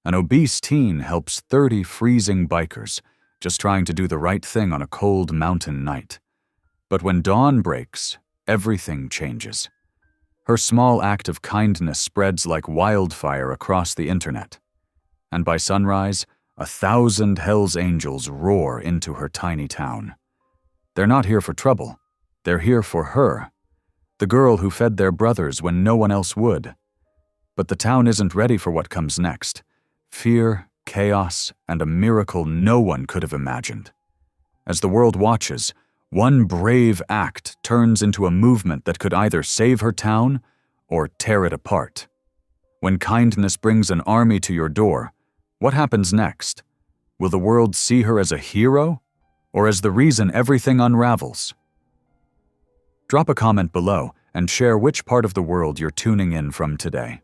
An obese teen helps 30 freezing bikers, just trying to do the right thing on a cold mountain night. But when dawn breaks, everything changes. Her small act of kindness spreads like wildfire across the internet. And by sunrise, 1,000 Hell's Angels roar into her tiny town. They're not here for trouble. They're here for her, the girl who fed their brothers when no one else would. But the town isn't ready for what comes next. Fear, chaos, and a miracle no one could have imagined. As the world watches, one brave act turns into a movement that could either save her town or tear it apart. When kindness brings an army to your door, what happens next? Will the world see her as a hero or as the reason everything unravels? Drop a comment below and share which part of the world you're tuning in from today.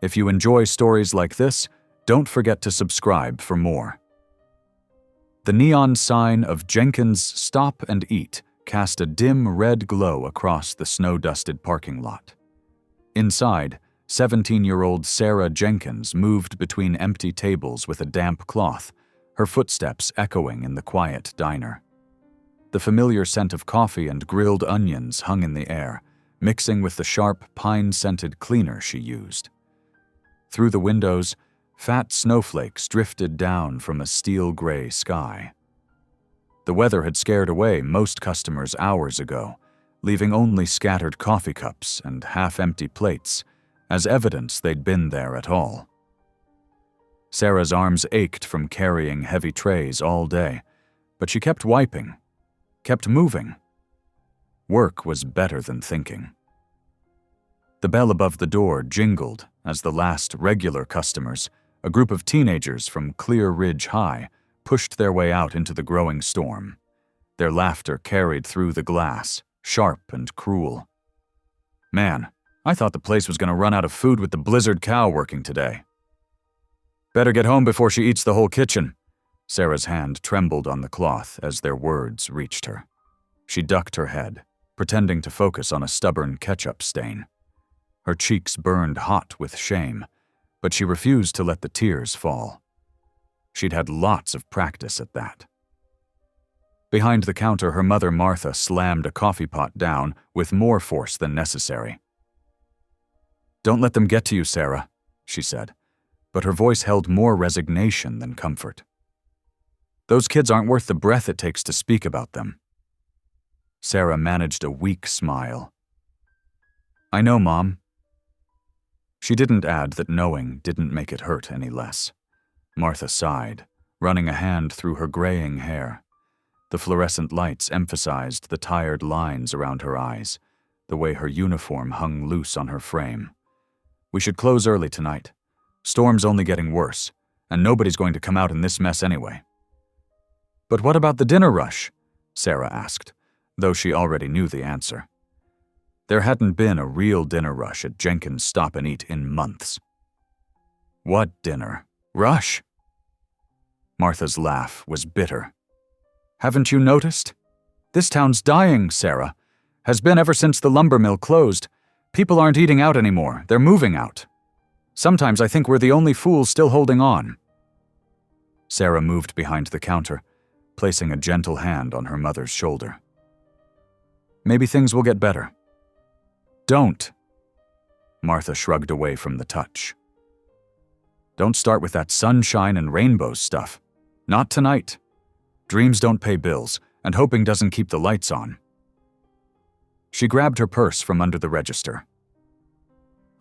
If you enjoy stories like this, don't forget to subscribe for more. The neon sign of Jenkins' Stop and Eat cast a dim red glow across the snow-dusted parking lot. Inside, 17-year-old Sarah Jenkins moved between empty tables with a damp cloth, her footsteps echoing in the quiet diner. The familiar scent of coffee and grilled onions hung in the air, mixing with the sharp, pine-scented cleaner she used. Through the windows, fat snowflakes drifted down from a steel-gray sky. The weather had scared away most customers hours ago, leaving only scattered coffee cups and half-empty plates, as evidence they'd been there at all. Sarah's arms ached from carrying heavy trays all day, but she kept wiping, kept moving. Work was better than thinking. The bell above the door jingled as the last regular customers, a group of teenagers from Clear Ridge High, pushed their way out into the growing storm. Their laughter carried through the glass, sharp and cruel. Man, I thought the place was going to run out of food with the blizzard cow working today. Better get home before she eats the whole kitchen. Sarah's hand trembled on the cloth as their words reached her. She ducked her head, pretending to focus on a stubborn ketchup stain. Her cheeks burned hot with shame, but she refused to let the tears fall. She'd had lots of practice at that. Behind the counter, her mother Martha slammed a coffee pot down with more force than necessary. "Don't let them get to you, Sarah," she said, but her voice held more resignation than comfort. "Those kids aren't worth the breath it takes to speak about them." Sarah managed a weak smile. "I know, Mom." She didn't add that knowing didn't make it hurt any less. Martha sighed, running a hand through her graying hair. The fluorescent lights emphasized the tired lines around her eyes, the way her uniform hung loose on her frame. "We should close early tonight. Storm's only getting worse, and nobody's going to come out in this mess anyway." "But what about the dinner rush?" Sarah asked, though she already knew the answer. There hadn't been a real dinner rush at Jenkins' Stop and Eat in months. "What dinner? Rush?" Martha's laugh was bitter. "Haven't you noticed? This town's dying, Sarah. Has been ever since the lumber mill closed. People aren't eating out anymore, they're moving out. Sometimes I think we're the only fools still holding on." Sarah moved behind the counter, placing a gentle hand on her mother's shoulder. "Maybe things will get better." "Don't." Martha shrugged away from the touch. "Don't start with that sunshine and rainbows stuff. Not tonight. Dreams don't pay bills, and hoping doesn't keep the lights on." She grabbed her purse from under the register.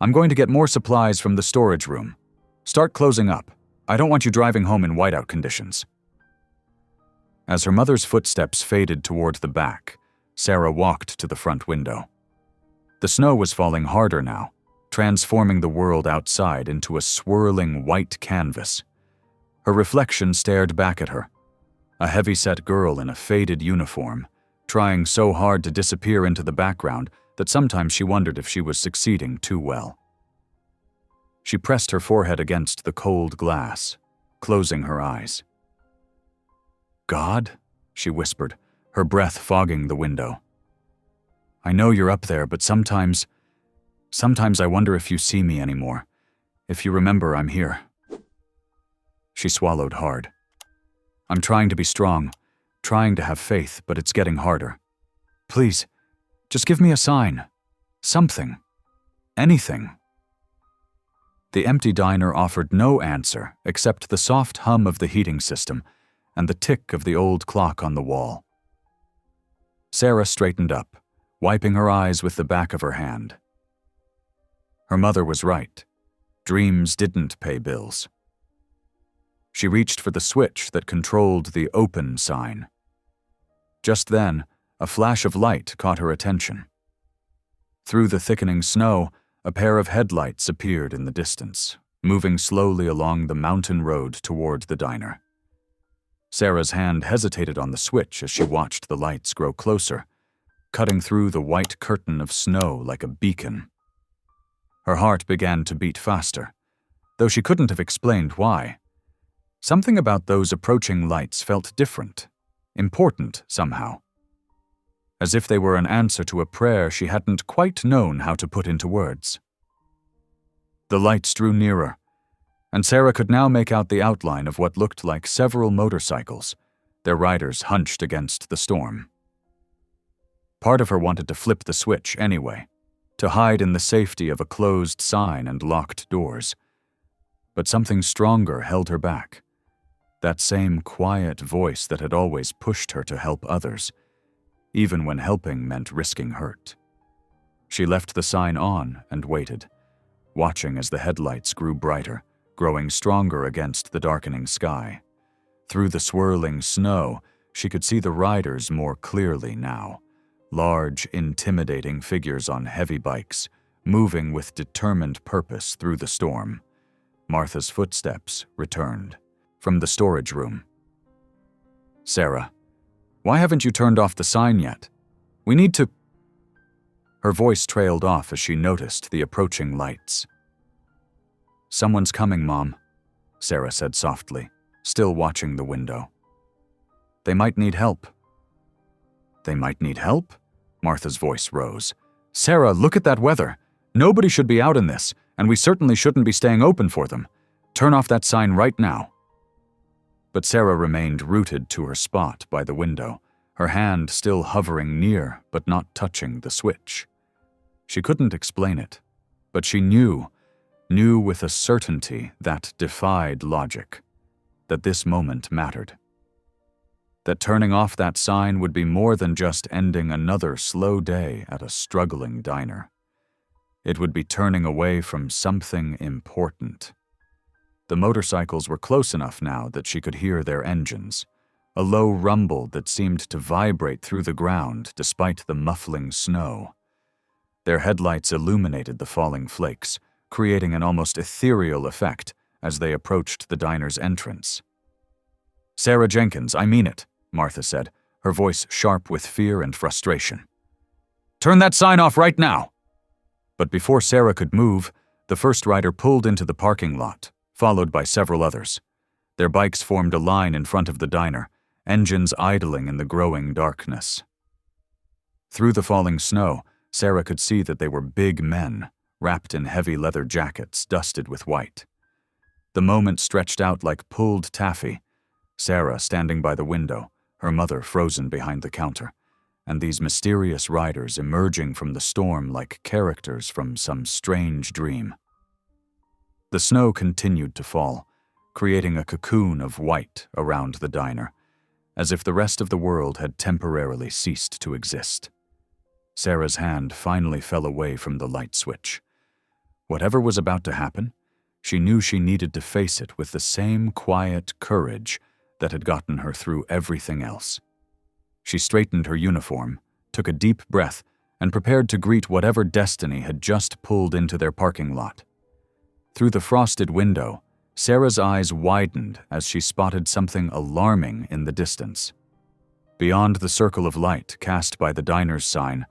"I'm going to get more supplies from the storage room. Start closing up. I don't want you driving home in whiteout conditions." As her mother's footsteps faded toward the back, Sarah walked to the front window. The snow was falling harder now, transforming the world outside into a swirling white canvas. Her reflection stared back at her, a heavy-set girl in a faded uniform, trying so hard to disappear into the background that sometimes she wondered if she was succeeding too well. She pressed her forehead against the cold glass, closing her eyes. "God?" she whispered, her breath fogging the window. "I know you're up there, but sometimes I wonder if you see me anymore, if you remember I'm here." She swallowed hard. I'm trying to be strong, trying to have faith, but it's getting harder. Please, just give me a sign. Something. Anything. The empty diner offered no answer except the soft hum of the heating system and the tick of the old clock on the wall. Sarah straightened up, wiping her eyes with the back of her hand. Her mother was right. Dreams didn't pay bills. She reached for the switch that controlled the open sign. Just then, a flash of light caught her attention. Through the thickening snow, a pair of headlights appeared in the distance, moving slowly along the mountain road toward the diner. Sarah's hand hesitated on the switch as she watched the lights grow closer, cutting through the white curtain of snow like a beacon. Her heart began to beat faster, though she couldn't have explained why. Something about those approaching lights felt different, important somehow. As if they were an answer to a prayer she hadn't quite known how to put into words. The lights drew nearer, and Sarah could now make out the outline of what looked like several motorcycles, their riders hunched against the storm. Part of her wanted to flip the switch anyway, to hide in the safety of a closed sign and locked doors. But something stronger held her back. That same quiet voice that had always pushed her to help others, even when helping meant risking hurt. She left the sign on and waited, watching as the headlights grew brighter, growing stronger against the darkening sky. Through the swirling snow, she could see the riders more clearly now. Large, intimidating figures on heavy bikes, moving with determined purpose through the storm. Martha's footsteps returned from the storage room. Sarah, why haven't you turned off the sign yet? We need to... Her voice trailed off as she noticed the approaching lights. Someone's coming, Mom, Sarah said softly, still watching the window. They might need help. They might need help? Martha's voice rose. Sarah, look at that weather. Nobody should be out in this, and we certainly shouldn't be staying open for them. Turn off that sign right now. But Sarah remained rooted to her spot by the window, her hand still hovering near but not touching the switch. She couldn't explain it, but she knew with a certainty that defied logic, that this moment mattered. That turning off that sign would be more than just ending another slow day at a struggling diner. It would be turning away from something important. The motorcycles were close enough now that she could hear their engines, a low rumble that seemed to vibrate through the ground despite the muffling snow. Their headlights illuminated the falling flakes, creating an almost ethereal effect as they approached the diner's entrance. Sarah Jenkins, I mean it, Martha said, her voice sharp with fear and frustration. Turn that sign off right now! But before Sarah could move, the first rider pulled into the parking lot, followed by several others. Their bikes formed a line in front of the diner, engines idling in the growing darkness. Through the falling snow, Sarah could see that they were big men, wrapped in heavy leather jackets dusted with white. The moment stretched out like pulled taffy, Sarah standing by the window, her mother frozen behind the counter, and these mysterious riders emerging from the storm like characters from some strange dream. The snow continued to fall, creating a cocoon of white around the diner, as if the rest of the world had temporarily ceased to exist. Sarah's hand finally fell away from the light switch. Whatever was about to happen, she knew she needed to face it with the same quiet courage that had gotten her through everything else. She straightened her uniform, took a deep breath, and prepared to greet whatever destiny had just pulled into their parking lot. Through the frosted window, Sarah's eyes widened as she spotted something alarming in the distance. Beyond the circle of light cast by the diner's sign,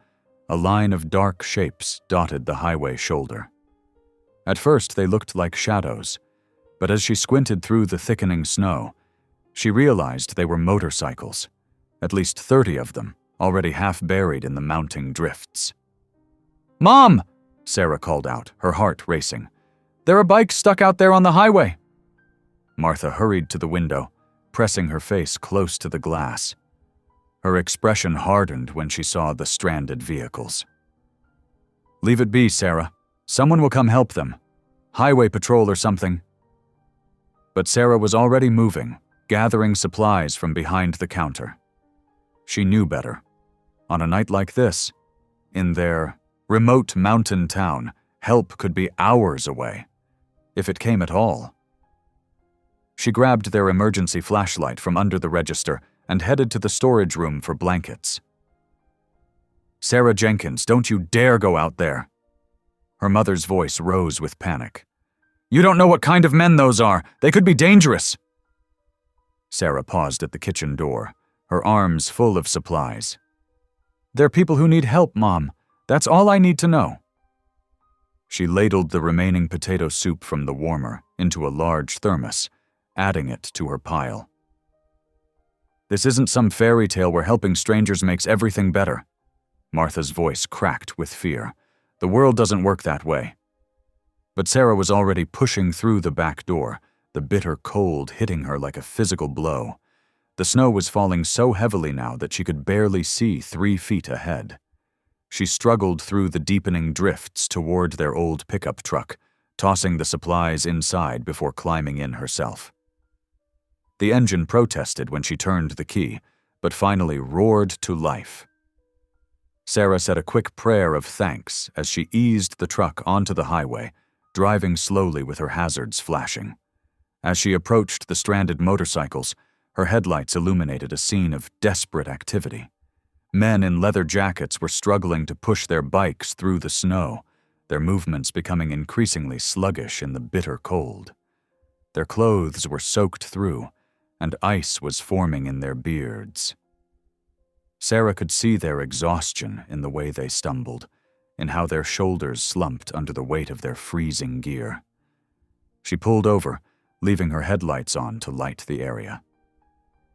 a line of dark shapes dotted the highway shoulder. At first they looked like shadows, but as she squinted through the thickening snow, she realized they were motorcycles, at least 30 of them, already half buried in the mounting drifts. "Mom!" Sarah called out, her heart racing. "There are bikes stuck out there on the highway." Martha hurried to the window, pressing her face close to the glass. Her expression hardened when she saw the stranded vehicles. "Leave it be, Sarah. Someone will come help them. Highway patrol or something." But Sarah was already moving, gathering supplies from behind the counter. She knew better. On a night like this, in their remote mountain town, help could be hours away, if it came at all. She grabbed their emergency flashlight from under the register and headed to the storage room for blankets. "Sarah Jenkins, don't you dare go out there." Her mother's voice rose with panic. "You don't know what kind of men those are. They could be dangerous." Sarah paused at the kitchen door, her arms full of supplies. "They're people who need help, Mom. That's all I need to know." She ladled the remaining potato soup from the warmer into a large thermos, adding it to her pile. "This isn't some fairy tale where helping strangers makes everything better." Martha's voice cracked with fear. "The world doesn't work that way." But Sarah was already pushing through the back door, the bitter cold hitting her like a physical blow. The snow was falling so heavily now that she could barely see 3 feet ahead. She struggled through the deepening drifts toward their old pickup truck, tossing the supplies inside before climbing in herself. The engine protested when she turned the key, but finally roared to life. Sarah said a quick prayer of thanks as she eased the truck onto the highway, driving slowly with her hazards flashing. As she approached the stranded motorcycles, her headlights illuminated a scene of desperate activity. Men in leather jackets were struggling to push their bikes through the snow, their movements becoming increasingly sluggish in the bitter cold. Their clothes were soaked through, and ice was forming in their beards. Sarah could see their exhaustion in the way they stumbled, in how their shoulders slumped under the weight of their freezing gear. She pulled over, leaving her headlights on to light the area.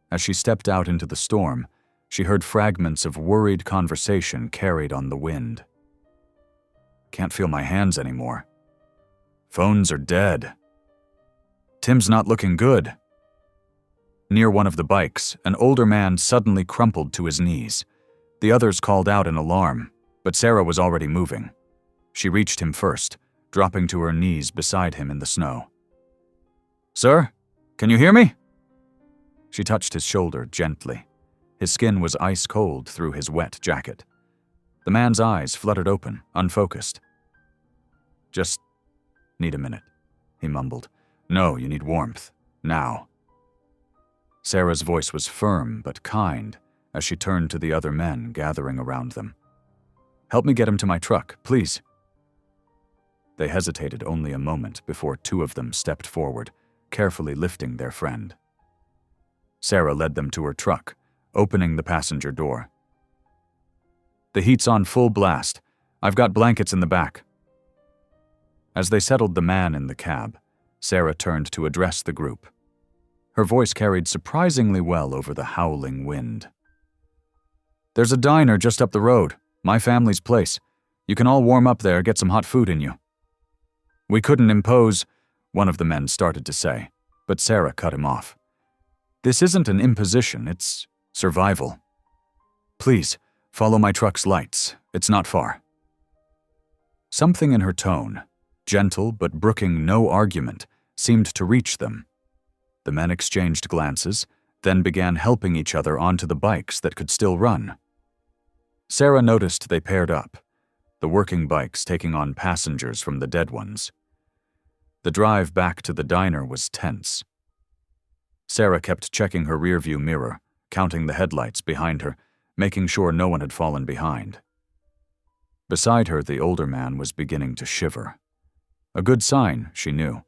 As she stepped out into the storm, she heard fragments of worried conversation carried on the wind. "Can't feel my hands anymore. Phones are dead. Tim's not looking good." Near one of the bikes, an older man suddenly crumpled to his knees. The others called out in alarm, but Sarah was already moving. She reached him first, dropping to her knees beside him in the snow. "Sir, can you hear me?" She touched his shoulder gently. His skin was ice cold through his wet jacket. The man's eyes fluttered open, unfocused. "Just need a minute," he mumbled. "No, you need warmth. Now." Sarah's voice was firm but kind as she turned to the other men gathering around them. "Help me get him to my truck, please." They hesitated only a moment before 2 of them stepped forward, carefully lifting their friend. Sarah led them to her truck, opening the passenger door. "The heat's on full blast. I've got blankets in the back." As they settled the man in the cab, Sarah turned to address the group. Her voice carried surprisingly well over the howling wind. "There's a diner just up the road, my family's place. You can all warm up there, get some hot food in you." "We couldn't impose," one of the men started to say, but Sarah cut him off. "This isn't an imposition, it's survival. Please, follow my truck's lights. It's not far." Something in her tone, gentle but brooking no argument, seemed to reach them. The men exchanged glances, then began helping each other onto the bikes that could still run. Sarah noticed they paired up, the working bikes taking on passengers from the dead ones. The drive back to the diner was tense. Sarah kept checking her rearview mirror, counting the headlights behind her, making sure no one had fallen behind. Beside her, the older man was beginning to shiver. A good sign, she knew.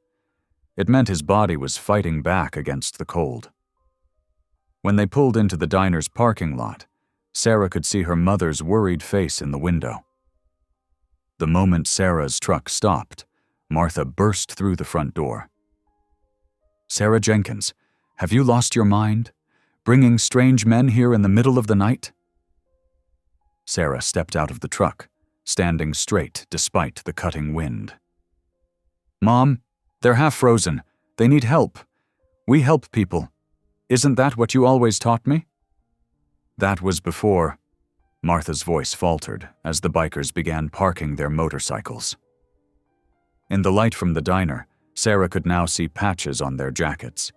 It meant his body was fighting back against the cold. When they pulled into the diner's parking lot, Sarah could see her mother's worried face in the window. The moment Sarah's truck stopped, Martha burst through the front door. "Sarah Jenkins, have you lost your mind? Bringing strange men here in the middle of the night?" Sarah stepped out of the truck, standing straight despite the cutting wind. "Mom, they're half frozen. They need help. We help people. Isn't that what you always taught me?" That was before. Martha's voice faltered as the bikers began parking their motorcycles. In the light from the diner, Sarah could now see patches on their jackets.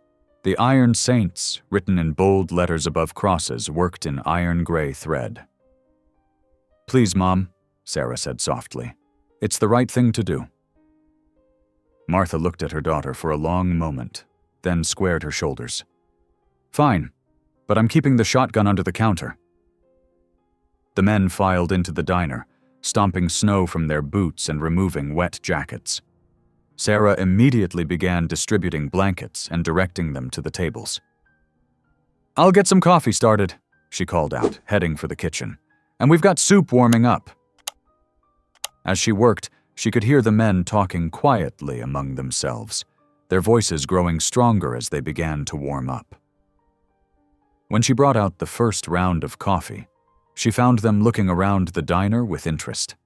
The Iron Saints, written in bold letters above crosses, worked in iron-gray thread. "Please, Mom," Sarah said softly. "It's the right thing to do." Martha looked at her daughter for a long moment, then squared her shoulders. "Fine, but I'm keeping the shotgun under the counter." The men filed into the diner, stomping snow from their boots and removing wet jackets. Sarah immediately began distributing blankets and directing them to the tables. "I'll get some coffee started," she called out, heading for the kitchen. "And we've got soup warming up." As she worked, she could hear the men talking quietly among themselves, their voices growing stronger as they began to warm up. When she brought out the first round of coffee, she found them looking around the diner with interest.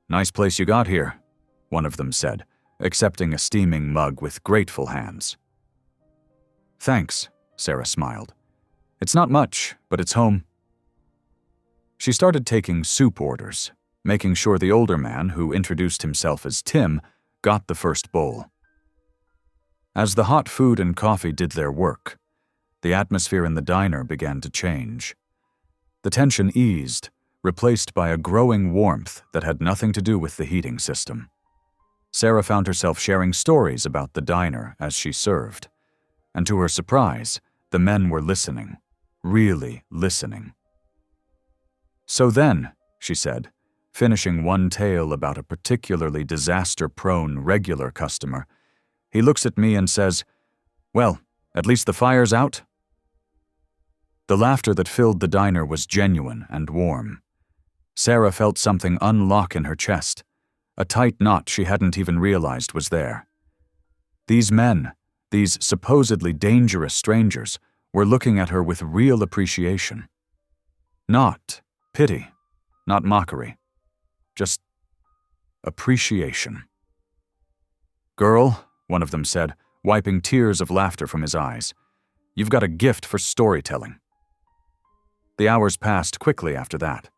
"Nice place you got here," one of them said, accepting a steaming mug with grateful hands. "Thanks," Sarah smiled. "It's not much, but it's home." She started taking soup orders, making sure the older man, who introduced himself as Tim, got the first bowl. As the hot food and coffee did their work, the atmosphere in the diner began to change. The tension eased, replaced by a growing warmth that had nothing to do with the heating system. Sarah found herself sharing stories about the diner as she served, and to her surprise, the men were listening, really listening. "So then," she said, finishing one tale about a particularly disaster-prone regular customer, he looks at me and says, "Well, at least the fire's out?" The laughter that filled the diner was genuine and warm. Sarah felt something unlock in her chest, a tight knot she hadn't even realized was there. These men, these supposedly dangerous strangers, were looking at her with real appreciation. Not pity, not mockery, just appreciation. "Girl," one of them said, wiping tears of laughter from his eyes, "you've got a gift for storytelling." The hours passed quickly after that.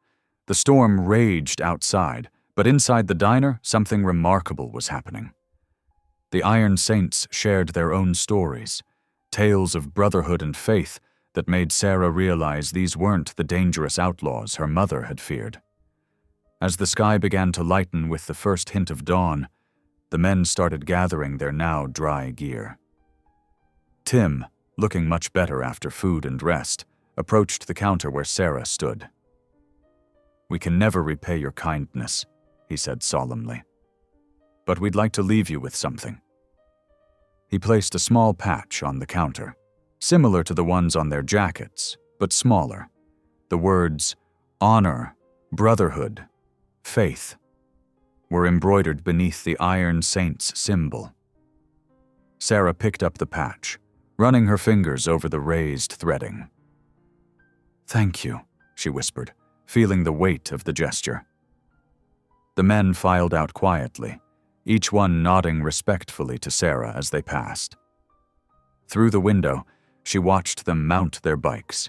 The storm raged outside, but inside the diner, something remarkable was happening. The Iron Saints shared their own stories, tales of brotherhood and faith that made Sarah realize these weren't the dangerous outlaws her mother had feared. As the sky began to lighten with the first hint of dawn, the men started gathering their now dry gear. Tim, looking much better after food and rest, approached the counter where Sarah stood. "We can never repay your kindness," he said solemnly. "But we'd like to leave you with something." He placed a small patch on the counter, similar to the ones on their jackets, but smaller. The words, "Honor," "Brotherhood," "Faith," were embroidered beneath the Iron Saints symbol. Sarah picked up the patch, running her fingers over the raised threading. "Thank you," she whispered, feeling the weight of the gesture. The men filed out quietly, each one nodding respectfully to Sarah as they passed. Through the window, she watched them mount their bikes.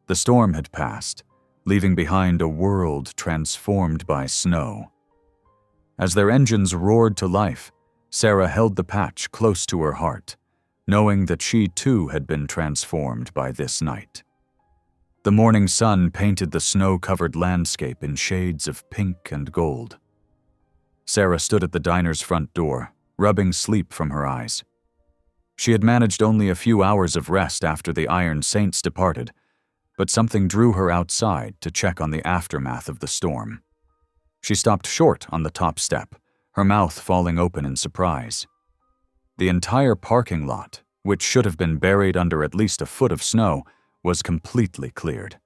The storm had passed, leaving behind a world transformed by snow. As their engines roared to life, Sarah held the patch close to her heart, knowing that she too had been transformed by this night. The morning sun painted the snow-covered landscape in shades of pink and gold. Sarah stood at the diner's front door, rubbing sleep from her eyes. She had managed only a few hours of rest after the Iron Saints departed, but something drew her outside to check on the aftermath of the storm. She stopped short on the top step, her mouth falling open in surprise. The entire parking lot, which should have been buried under at least a foot of snow, was completely cleared.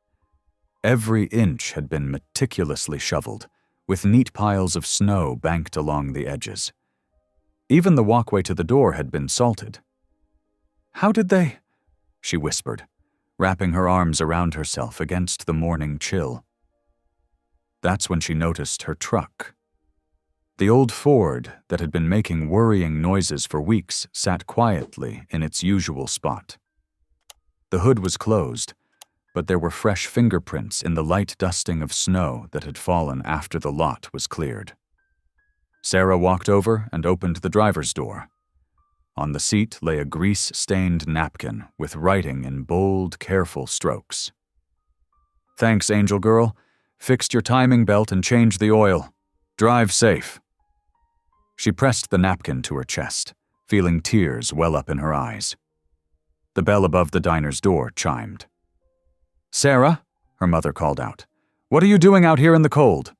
Every inch had been meticulously shoveled, with neat piles of snow banked along the edges. Even the walkway to the door had been salted. "How did they?" she whispered, wrapping her arms around herself against the morning chill. That's when she noticed her truck. The old Ford that had been making worrying noises for weeks sat quietly in its usual spot. The hood was closed, but there were fresh fingerprints in the light dusting of snow that had fallen after the lot was cleared. Sarah walked over and opened the driver's door. On the seat lay a grease-stained napkin with writing in bold, careful strokes. "Thanks, Angel Girl. Fixed your timing belt and changed the oil. Drive safe." She pressed the napkin to her chest, feeling tears well up in her eyes. The bell above the diner's door chimed. "Sarah," her mother called out, "what are you doing out here in the cold?"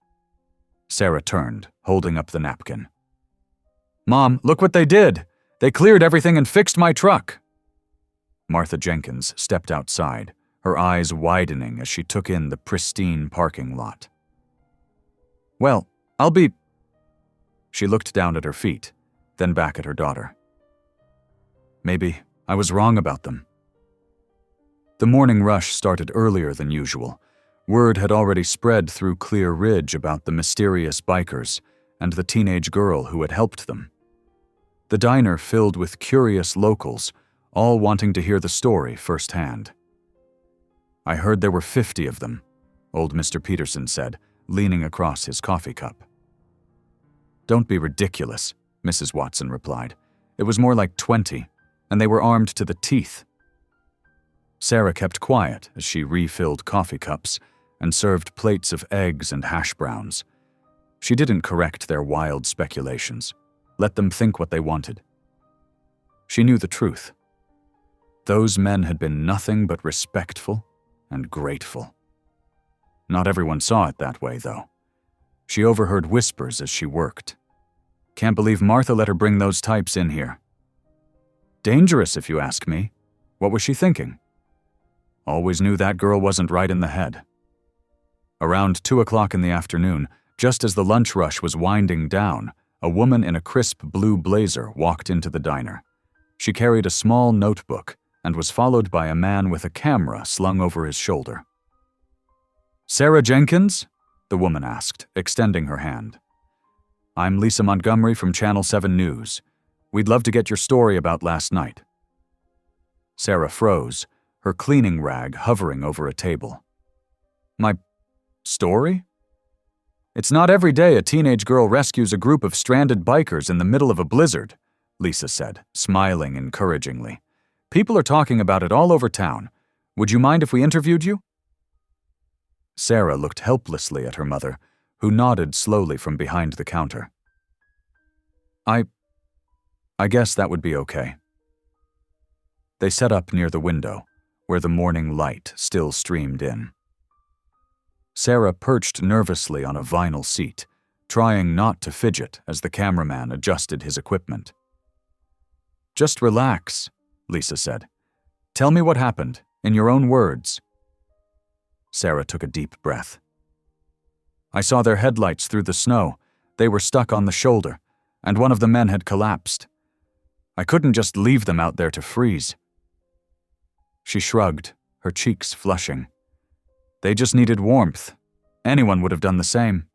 Sarah turned, holding up the napkin. "Mom, look what they did! They cleared everything and fixed my truck!" Martha Jenkins stepped outside, her eyes widening as she took in the pristine parking lot. "Well, I'll be—" She looked down at her feet, then back at her daughter. "Maybe I was wrong about them." The morning rush started earlier than usual. Word had already spread through Clear Ridge about the mysterious bikers and the teenage girl who had helped them. The diner filled with curious locals, all wanting to hear the story firsthand. "I heard there were 50 of them," old Mr. Peterson said, leaning across his coffee cup. "Don't be ridiculous," Mrs. Watson replied. "It was more like 20, and they were armed to the teeth." Sarah kept quiet as she refilled coffee cups and served plates of eggs and hash browns. She didn't correct their wild speculations. Let them think what they wanted. She knew the truth. Those men had been nothing but respectful and grateful. Not everyone saw it that way, though. She overheard whispers as she worked. "Can't believe Martha let her bring those types in here." "Dangerous, if you ask me. What was she thinking?" "Always knew that girl wasn't right in the head." Around 2 o'clock in the afternoon, just as the lunch rush was winding down, a woman in a crisp blue blazer walked into the diner. She carried a small notebook and was followed by a man with a camera slung over his shoulder. "Sarah Jenkins?" the woman asked, extending her hand. "I'm Lisa Montgomery from Channel 7 News. We'd love to get your story about last night." Sarah froze, her cleaning rag hovering over a table. "My story? It's not every day a teenage girl rescues a group of stranded bikers in the middle of a blizzard," Lisa said, smiling encouragingly. "People are talking about it all over town. Would you mind if we interviewed you?" Sarah looked helplessly at her mother, who nodded slowly from behind the counter. I guess that would be okay." They set up near the window, where the morning light still streamed in. Sarah perched nervously on a vinyl seat, trying not to fidget as the cameraman adjusted his equipment. "Just relax," Lisa said. "Tell me what happened, in your own words." Sarah took a deep breath. "I saw their headlights through the snow. They were stuck on the shoulder, and one of the men had collapsed. I couldn't just leave them out there to freeze." She shrugged, her cheeks flushing. "They just needed warmth. Anyone would have done the same."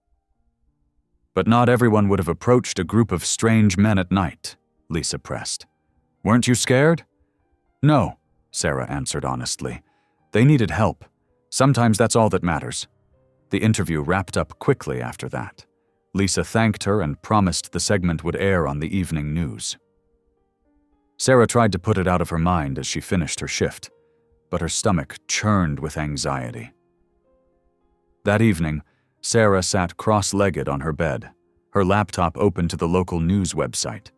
"But not everyone would have approached a group of strange men at night," Lisa pressed. "Weren't you scared?" "No," Sarah answered honestly. "They needed help. Sometimes that's all that matters." The interview wrapped up quickly after that. Lisa thanked her and promised the segment would air on the evening news. Sarah tried to put it out of her mind as she finished her shift, but her stomach churned with anxiety. That evening, Sarah sat cross-legged on her bed, her laptop open to the local news website.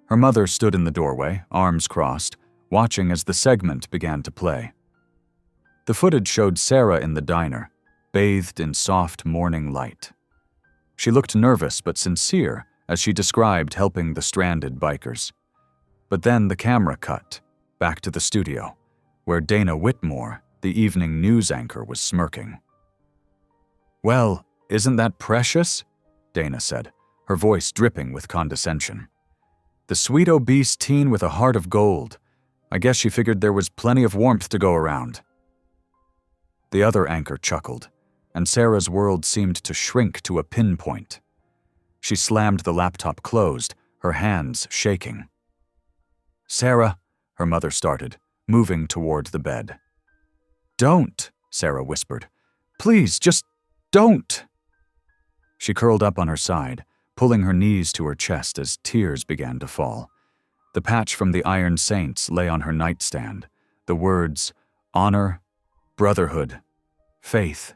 Her mother stood in the doorway, arms crossed, watching as the segment began to play. The footage showed Sarah in the diner, bathed in soft morning light. She looked nervous but sincere as she described helping the stranded bikers. But then the camera cut, back to the studio, where Dana Whitmore, the evening news anchor, was smirking. "Well, isn't that precious?" Dana said, her voice dripping with condescension. "The sweet obese teen with a heart of gold. I guess she figured there was plenty of warmth to go around." The other anchor chuckled, and Sarah's world seemed to shrink to a pinpoint. She slammed the laptop closed, her hands shaking. "Sarah," her mother started, moving toward the bed. "Don't," Sarah whispered. "Please, just don't." She curled up on her side, pulling her knees to her chest as tears began to fall. The patch from the Iron Saints lay on her nightstand, the words, honor, brotherhood, faith,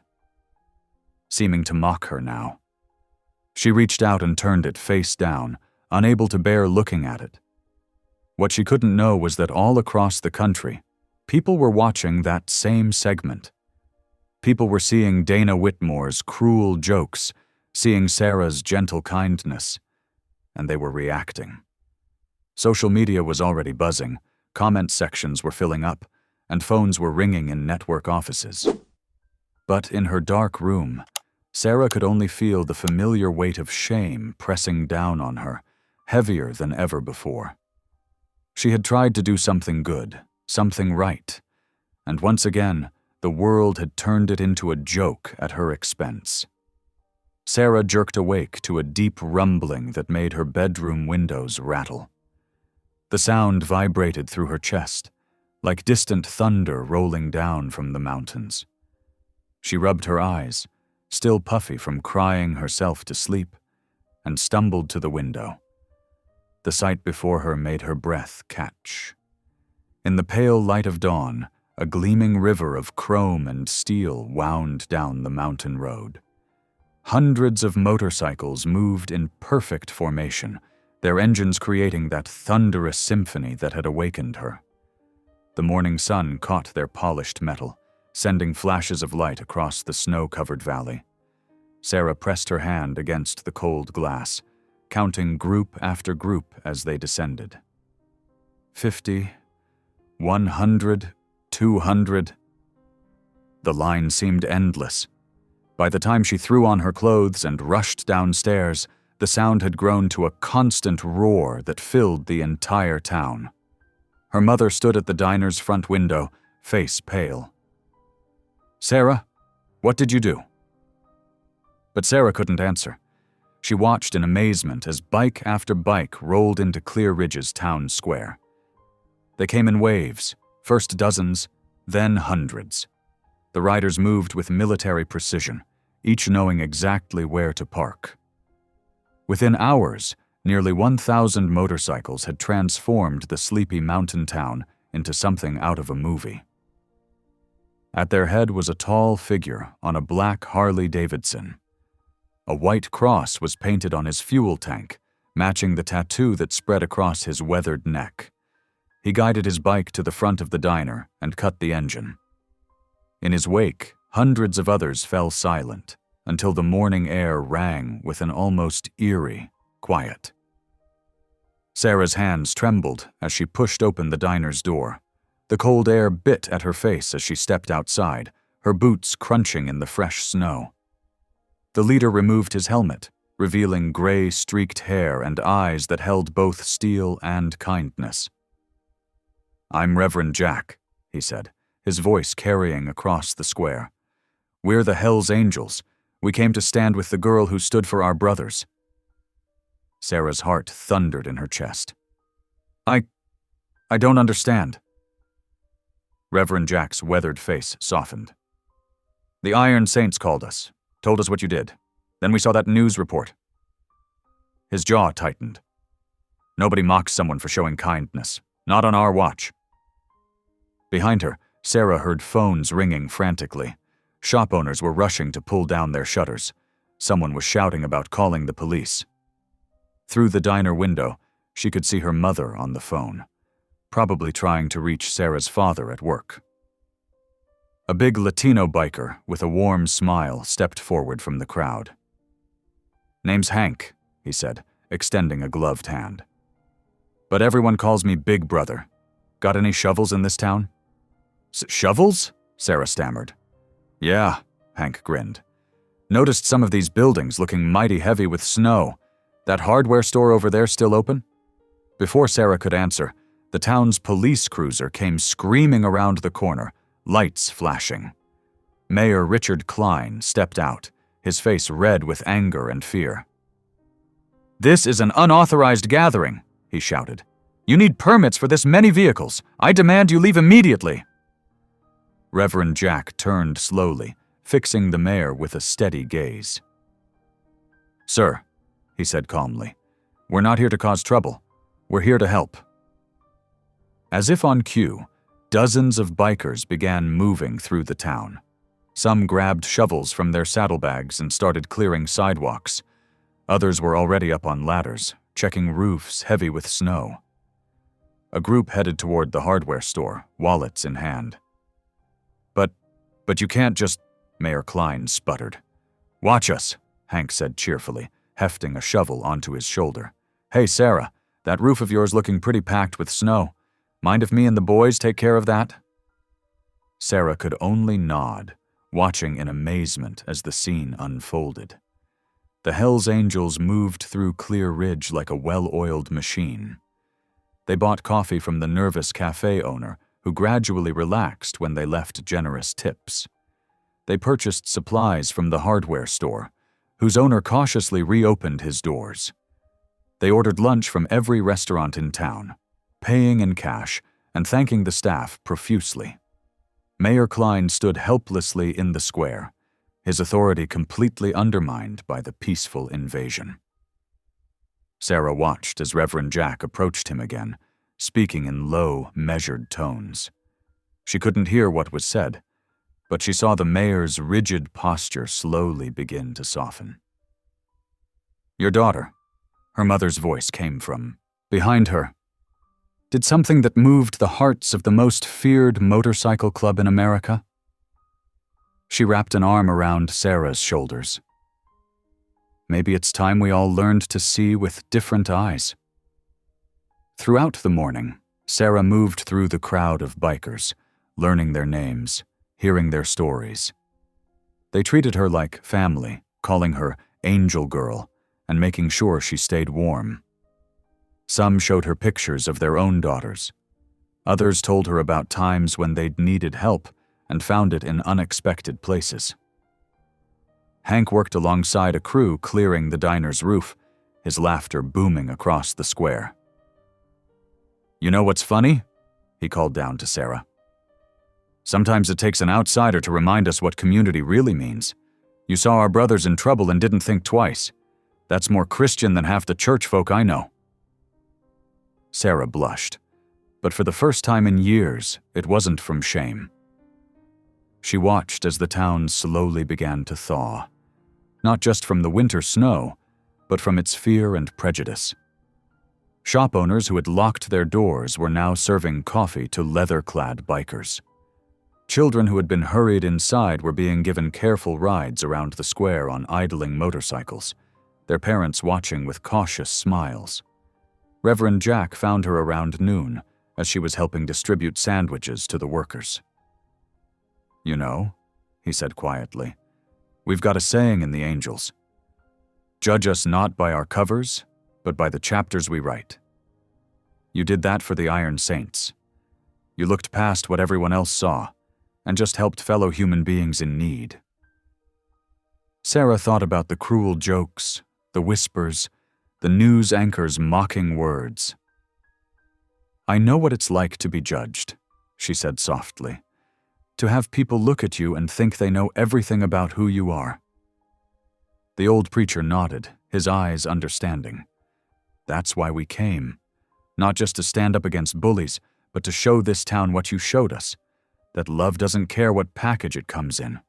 seeming to mock her now. She reached out and turned it face down, unable to bear looking at it. What she couldn't know was that all across the country, people were watching that same segment. People were seeing Dana Whitmore's cruel jokes, seeing Sarah's gentle kindness, and they were reacting. Social media was already buzzing, comment sections were filling up, and phones were ringing in network offices. But in her dark room, Sarah could only feel the familiar weight of shame pressing down on her, heavier than ever before. She had tried to do something good, something right, and once again, the world had turned it into a joke at her expense. Sarah jerked awake to a deep rumbling that made her bedroom windows rattle. The sound vibrated through her chest, like distant thunder rolling down from the mountains. She rubbed her eyes, still puffy from crying herself to sleep, and stumbled to the window. The sight before her made her breath catch. In the pale light of dawn, a gleaming river of chrome and steel wound down the mountain road. Hundreds of motorcycles moved in perfect formation, their engines creating that thunderous symphony that had awakened her. The morning sun caught their polished metal, sending flashes of light across the snow-covered valley. Sarah pressed her hand against the cold glass, counting group after group as they descended. 50, 100, 200. The line seemed endless. By the time she threw on her clothes and rushed downstairs, the sound had grown to a constant roar that filled the entire town. Her mother stood at the diner's front window, face pale. "Sarah, what did you do?" But Sarah couldn't answer. She watched in amazement as bike after bike rolled into Clear Ridge's town square. They came in waves, first dozens, then hundreds. The riders moved with military precision, each knowing exactly where to park. Within hours, nearly 1,000 motorcycles had transformed the sleepy mountain town into something out of a movie. At their head was a tall figure on a black Harley-Davidson. A white cross was painted on his fuel tank, matching the tattoo that spread across his weathered neck. He guided his bike to the front of the diner and cut the engine. In his wake, hundreds of others fell silent until the morning air rang with an almost eerie quiet. Sarah's hands trembled as she pushed open the diner's door. The cold air bit at her face as she stepped outside, her boots crunching in the fresh snow. The leader removed his helmet, revealing gray, streaked hair and eyes that held both steel and kindness. "I'm Reverend Jack," he said, his voice carrying across the square. "We're the Hells Angels. We came to stand with the girl who stood for our brothers." Sarah's heart thundered in her chest. I don't understand." Reverend Jack's weathered face softened. "The Iron Saints called us, told us what you did. Then we saw that news report." His jaw tightened. "Nobody mocks someone for showing kindness. Not on our watch." Behind her, Sarah heard phones ringing frantically. Shop owners were rushing to pull down their shutters. Someone was shouting about calling the police. Through the diner window, she could see her mother on the phone, probably trying to reach Sarah's father at work. A big Latino biker with a warm smile stepped forward from the crowd. "Name's Hank," he said, extending a gloved hand. "But everyone calls me Big Brother. Got any shovels in this town?" "Shovels?" Sarah stammered. "Yeah," Hank grinned. "Noticed some of these buildings looking mighty heavy with snow. That hardware store over there still open?" Before Sarah could answer, the town's police cruiser came screaming around the corner, lights flashing. Mayor Richard Klein stepped out, his face red with anger and fear. "This is an unauthorized gathering," he shouted. "You need permits for this many vehicles. I demand you leave immediately." Reverend Jack turned slowly, fixing the mayor with a steady gaze. "Sir," he said calmly, "we're not here to cause trouble. We're here to help." As if on cue, dozens of bikers began moving through the town. Some grabbed shovels from their saddlebags and started clearing sidewalks. Others were already up on ladders, checking roofs heavy with snow. A group headed toward the hardware store, wallets in hand. But you can't just," Mayor Klein sputtered. "Watch us," Hank said cheerfully, hefting a shovel onto his shoulder. "Hey, Sarah, that roof of yours looking pretty packed with snow. Mind if me and the boys take care of that?" Sarah could only nod, watching in amazement as the scene unfolded. The Hells Angels moved through Clear Ridge like a well-oiled machine. They bought coffee from the nervous cafe owner, who gradually relaxed when they left generous tips. They purchased supplies from the hardware store, whose owner cautiously reopened his doors. They ordered lunch from every restaurant in town, paying in cash and thanking the staff profusely. Mayor Klein stood helplessly in the square, his authority completely undermined by the peaceful invasion. Sarah watched as Reverend Jack approached him again, speaking in low, measured tones. She couldn't hear what was said, but she saw the mayor's rigid posture slowly begin to soften. "Your daughter," her mother's voice came from behind her, "did something that moved the hearts of the most feared motorcycle club in America." She wrapped an arm around Sarah's shoulders. "Maybe it's time we all learned to see with different eyes." Throughout the morning, Sarah moved through the crowd of bikers, learning their names, hearing their stories. They treated her like family, calling her Angel Girl and making sure she stayed warm. Some showed her pictures of their own daughters. Others told her about times when they'd needed help and found it in unexpected places. Hank worked alongside a crew clearing the diner's roof, his laughter booming across the square. "You know what's funny?" he called down to Sarah. "Sometimes it takes an outsider to remind us what community really means. You saw our brothers in trouble and didn't think twice. That's more Christian than half the church folk I know." Sarah blushed, but for the first time in years, it wasn't from shame. She watched as the town slowly began to thaw, not just from the winter snow, but from its fear and prejudice. Shop owners who had locked their doors were now serving coffee to leather-clad bikers. Children who had been hurried inside were being given careful rides around the square on idling motorcycles, their parents watching with cautious smiles. Reverend Jack found her around noon as she was helping distribute sandwiches to the workers. "You know," he said quietly, "we've got a saying in the Angels. Judge us not by our covers, but by the chapters we write. You did that for the Iron Saints. You looked past what everyone else saw and just helped fellow human beings in need." Sarah thought about the cruel jokes, the whispers, the news anchor's mocking words. "I know what it's like to be judged," she said softly, "to have people look at you and think they know everything about who you are." The old preacher nodded, his eyes understanding. "That's why we came. Not just to stand up against bullies, but to show this town what you showed us, that love doesn't care what package it comes in."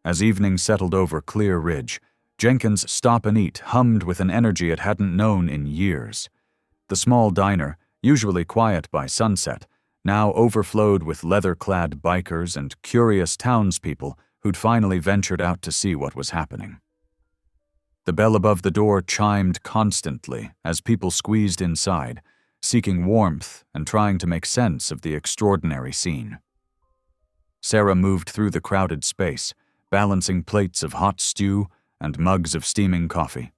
As evening settled over Clear Ridge, Jenkins' Stop and Eat hummed with an energy it hadn't known in years. The small diner, usually quiet by sunset, now overflowed with leather-clad bikers and curious townspeople who'd finally ventured out to see what was happening. The bell above the door chimed constantly as people squeezed inside, seeking warmth and trying to make sense of the extraordinary scene. Sarah moved through the crowded space, balancing plates of hot stew and mugs of steaming coffee.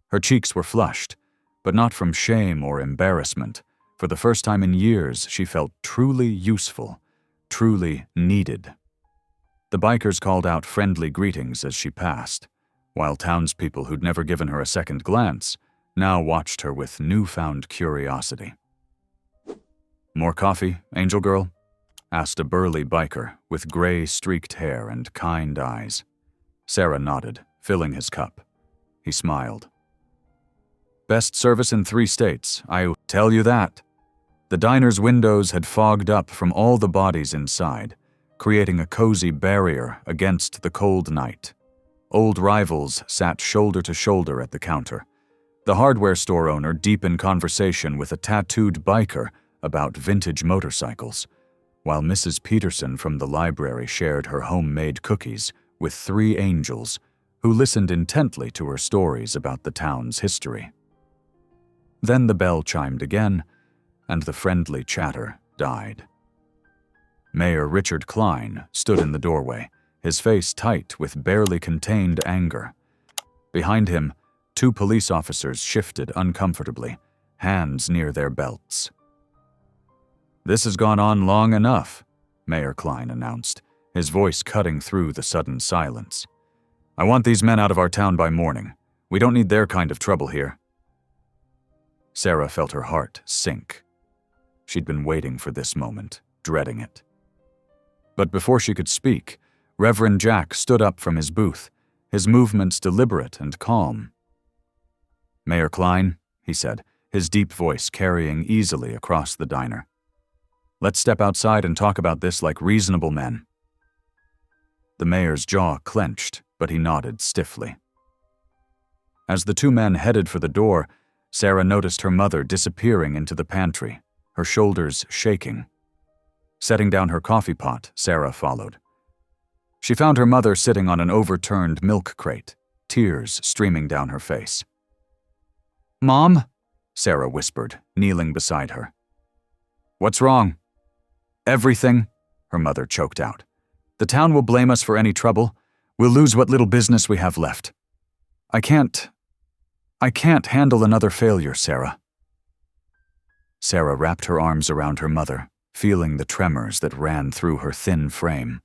Her cheeks were flushed, but not from shame or embarrassment. For the first time in years, she felt truly useful, truly needed. The bikers called out friendly greetings as she passed, while townspeople who'd never given her a second glance now watched her with newfound curiosity. "More coffee, Angel Girl?" asked a burly biker with gray streaked hair and kind eyes. Sarah nodded, filling his cup. He smiled. "Best service in 3 states, I tell you that." The diner's windows had fogged up from all the bodies inside, creating a cozy barrier against the cold night. Old rivals sat shoulder to shoulder at the counter, the hardware store owner deep in conversation with a tattooed biker about vintage motorcycles, while Mrs. Peterson from the library shared her homemade cookies with 3 angels who listened intently to her stories about the town's history. Then the bell chimed again, and the friendly chatter died. Mayor Richard Klein stood in the doorway, his face tight with barely contained anger. Behind him, 2 police officers shifted uncomfortably, hands near their belts. "This has gone on long enough," Mayor Klein announced, his voice cutting through the sudden silence. "I want these men out of our town by morning. We don't need their kind of trouble here." Sarah felt her heart sink. She'd been waiting for this moment, dreading it. But before she could speak, Reverend Jack stood up from his booth, his movements deliberate and calm. "Mayor Klein," he said, his deep voice carrying easily across the diner. "Let's step outside and talk about this like reasonable men." The mayor's jaw clenched, but he nodded stiffly. As the 2 men headed for the door, Sarah noticed her mother disappearing into the pantry, her shoulders shaking. Setting down her coffee pot, Sarah followed. She found her mother sitting on an overturned milk crate, tears streaming down her face. "Mom?" Sarah whispered, kneeling beside her. "What's wrong?" "Everything," her mother choked out. "The town will blame us for any trouble. We'll lose what little business we have left. I can't handle another failure, Sarah." Sarah wrapped her arms around her mother, feeling the tremors that ran through her thin frame.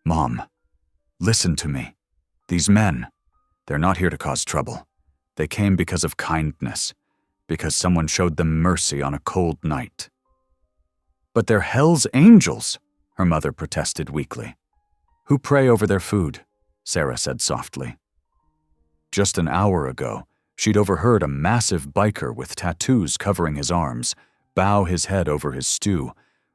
"Mom, listen to me. These men, they're not here to cause trouble. They came because of kindness, because someone showed them mercy on a cold night." "But they're hell's angels," her mother protested weakly. "Who pray over their food," Sarah said softly. Just an hour ago, she'd overheard a massive biker with tattoos covering his arms bow his head over his stew,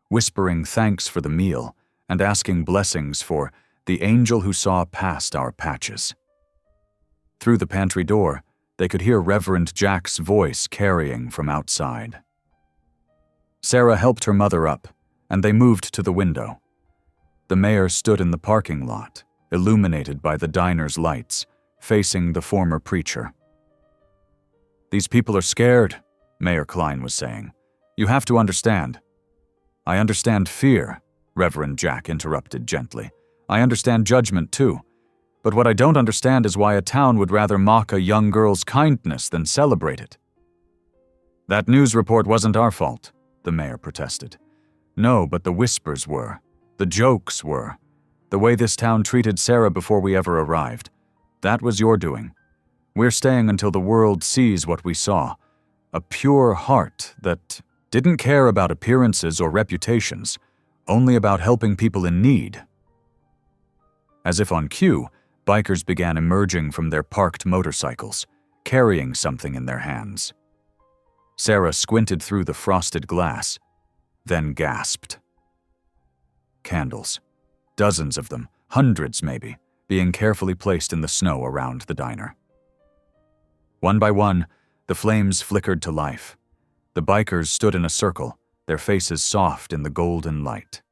whispering thanks for the meal and asking blessings for the angel who saw past our patches. Through the pantry door, they could hear Reverend Jack's voice carrying from outside. Sarah helped her mother up, and they moved to the window. The mayor stood in the parking lot, illuminated by the diner's lights, facing the former preacher. "These people are scared," Mayor Klein was saying. "You have to understand." "I understand fear," Reverend Jack interrupted gently. "I understand judgment too. But what I don't understand is why a town would rather mock a young girl's kindness than celebrate it." "That news report wasn't our fault," the mayor protested. "No, but the whispers were. The jokes were. The way this town treated Sarah before we ever arrived. That was your doing. We're staying until the world sees what we saw. A pure heart that didn't care about appearances or reputations, only about helping people in need." As if on cue, bikers began emerging from their parked motorcycles, carrying something in their hands. Sarah squinted through the frosted glass, then gasped. Candles. Dozens of them, hundreds maybe, being carefully placed in the snow around the diner. One by one, the flames flickered to life. The bikers stood in a circle, their faces soft in the golden light.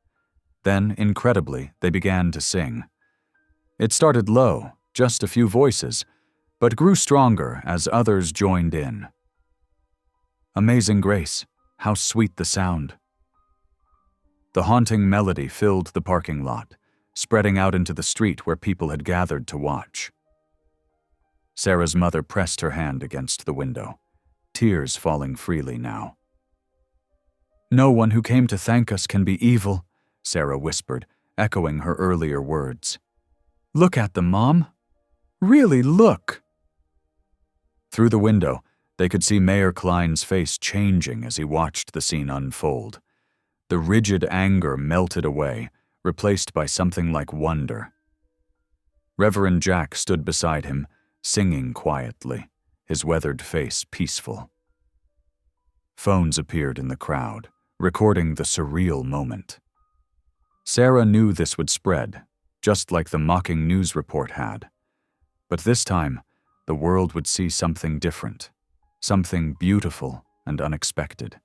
Then, incredibly, they began to sing. It started low, just a few voices, but grew stronger as others joined in. Amazing grace, how sweet the sound. The haunting melody filled the parking lot, spreading out into the street where people had gathered to watch. Sarah's mother pressed her hand against the window, tears falling freely now. "No one who came to thank us can be evil," Sarah whispered, echoing her earlier words. "Look at them, Mom." Really, look! Through the window, they could see Mayor Klein's face changing as he watched the scene unfold. The rigid anger melted away, replaced by something like wonder. Reverend Jack stood beside him, singing quietly, his weathered face peaceful. Phones appeared in the crowd, recording the surreal moment. Sarah knew this would spread, just like the mocking news report had. But this time, the world would see something different, something beautiful and unexpected.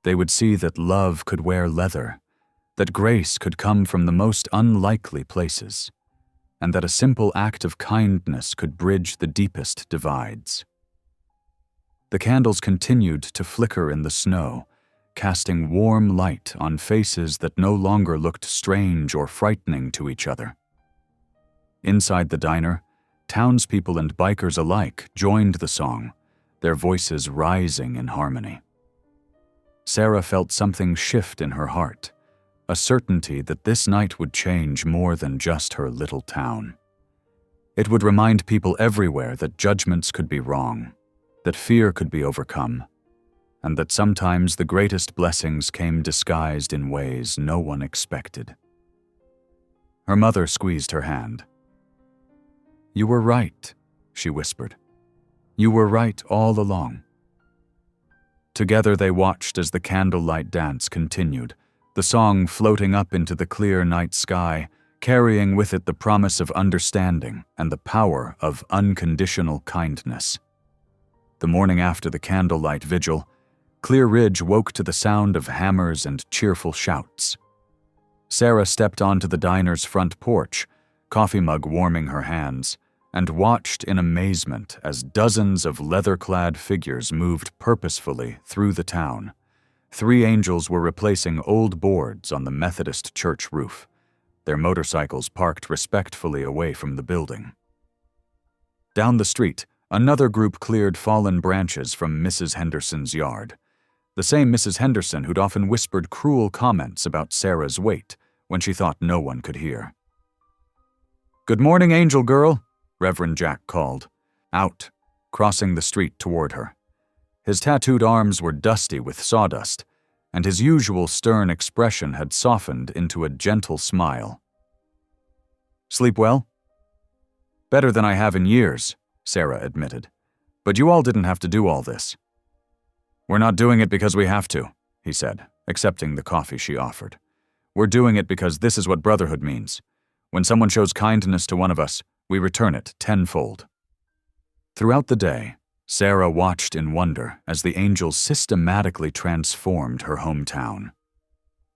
They would see that love could wear leather, that grace could come from the most unlikely places, and that a simple act of kindness could bridge the deepest divides. The candles continued to flicker in the snow, casting warm light on faces that no longer looked strange or frightening to each other. Inside the diner, townspeople and bikers alike joined the song, their voices rising in harmony. Sarah felt something shift in her heart, a certainty that this night would change more than just her little town. It would remind people everywhere that judgments could be wrong, that fear could be overcome, and that sometimes the greatest blessings came disguised in ways no one expected. Her mother squeezed her hand. "You were right," she whispered. "You were right all along." Together they watched as the candlelight dance continued, the song floating up into the clear night sky, carrying with it the promise of understanding and the power of unconditional kindness. The morning after the candlelight vigil, Clear Ridge woke to the sound of hammers and cheerful shouts. Sarah stepped onto the diner's front porch, coffee mug warming her hands, and watched in amazement as dozens of leather-clad figures moved purposefully through the town. 3 angels were replacing old boards on the Methodist church roof, their motorcycles parked respectfully away from the building. Down the street, another group cleared fallen branches from Mrs. Henderson's yard, the same Mrs. Henderson who'd often whispered cruel comments about Sarah's weight when she thought no one could hear. "Good morning, Angel Girl," Reverend Jack called, out, crossing the street toward her. His tattooed arms were dusty with sawdust, and his usual stern expression had softened into a gentle smile. "Sleep well?" "Better than I have in years," Sarah admitted. "But you all didn't have to do all this." "We're not doing it because we have to," he said, accepting the coffee she offered. "We're doing it because this is what brotherhood means. When someone shows kindness to one of us, we return it tenfold." Throughout the day, Sarah watched in wonder as the angels systematically transformed her hometown.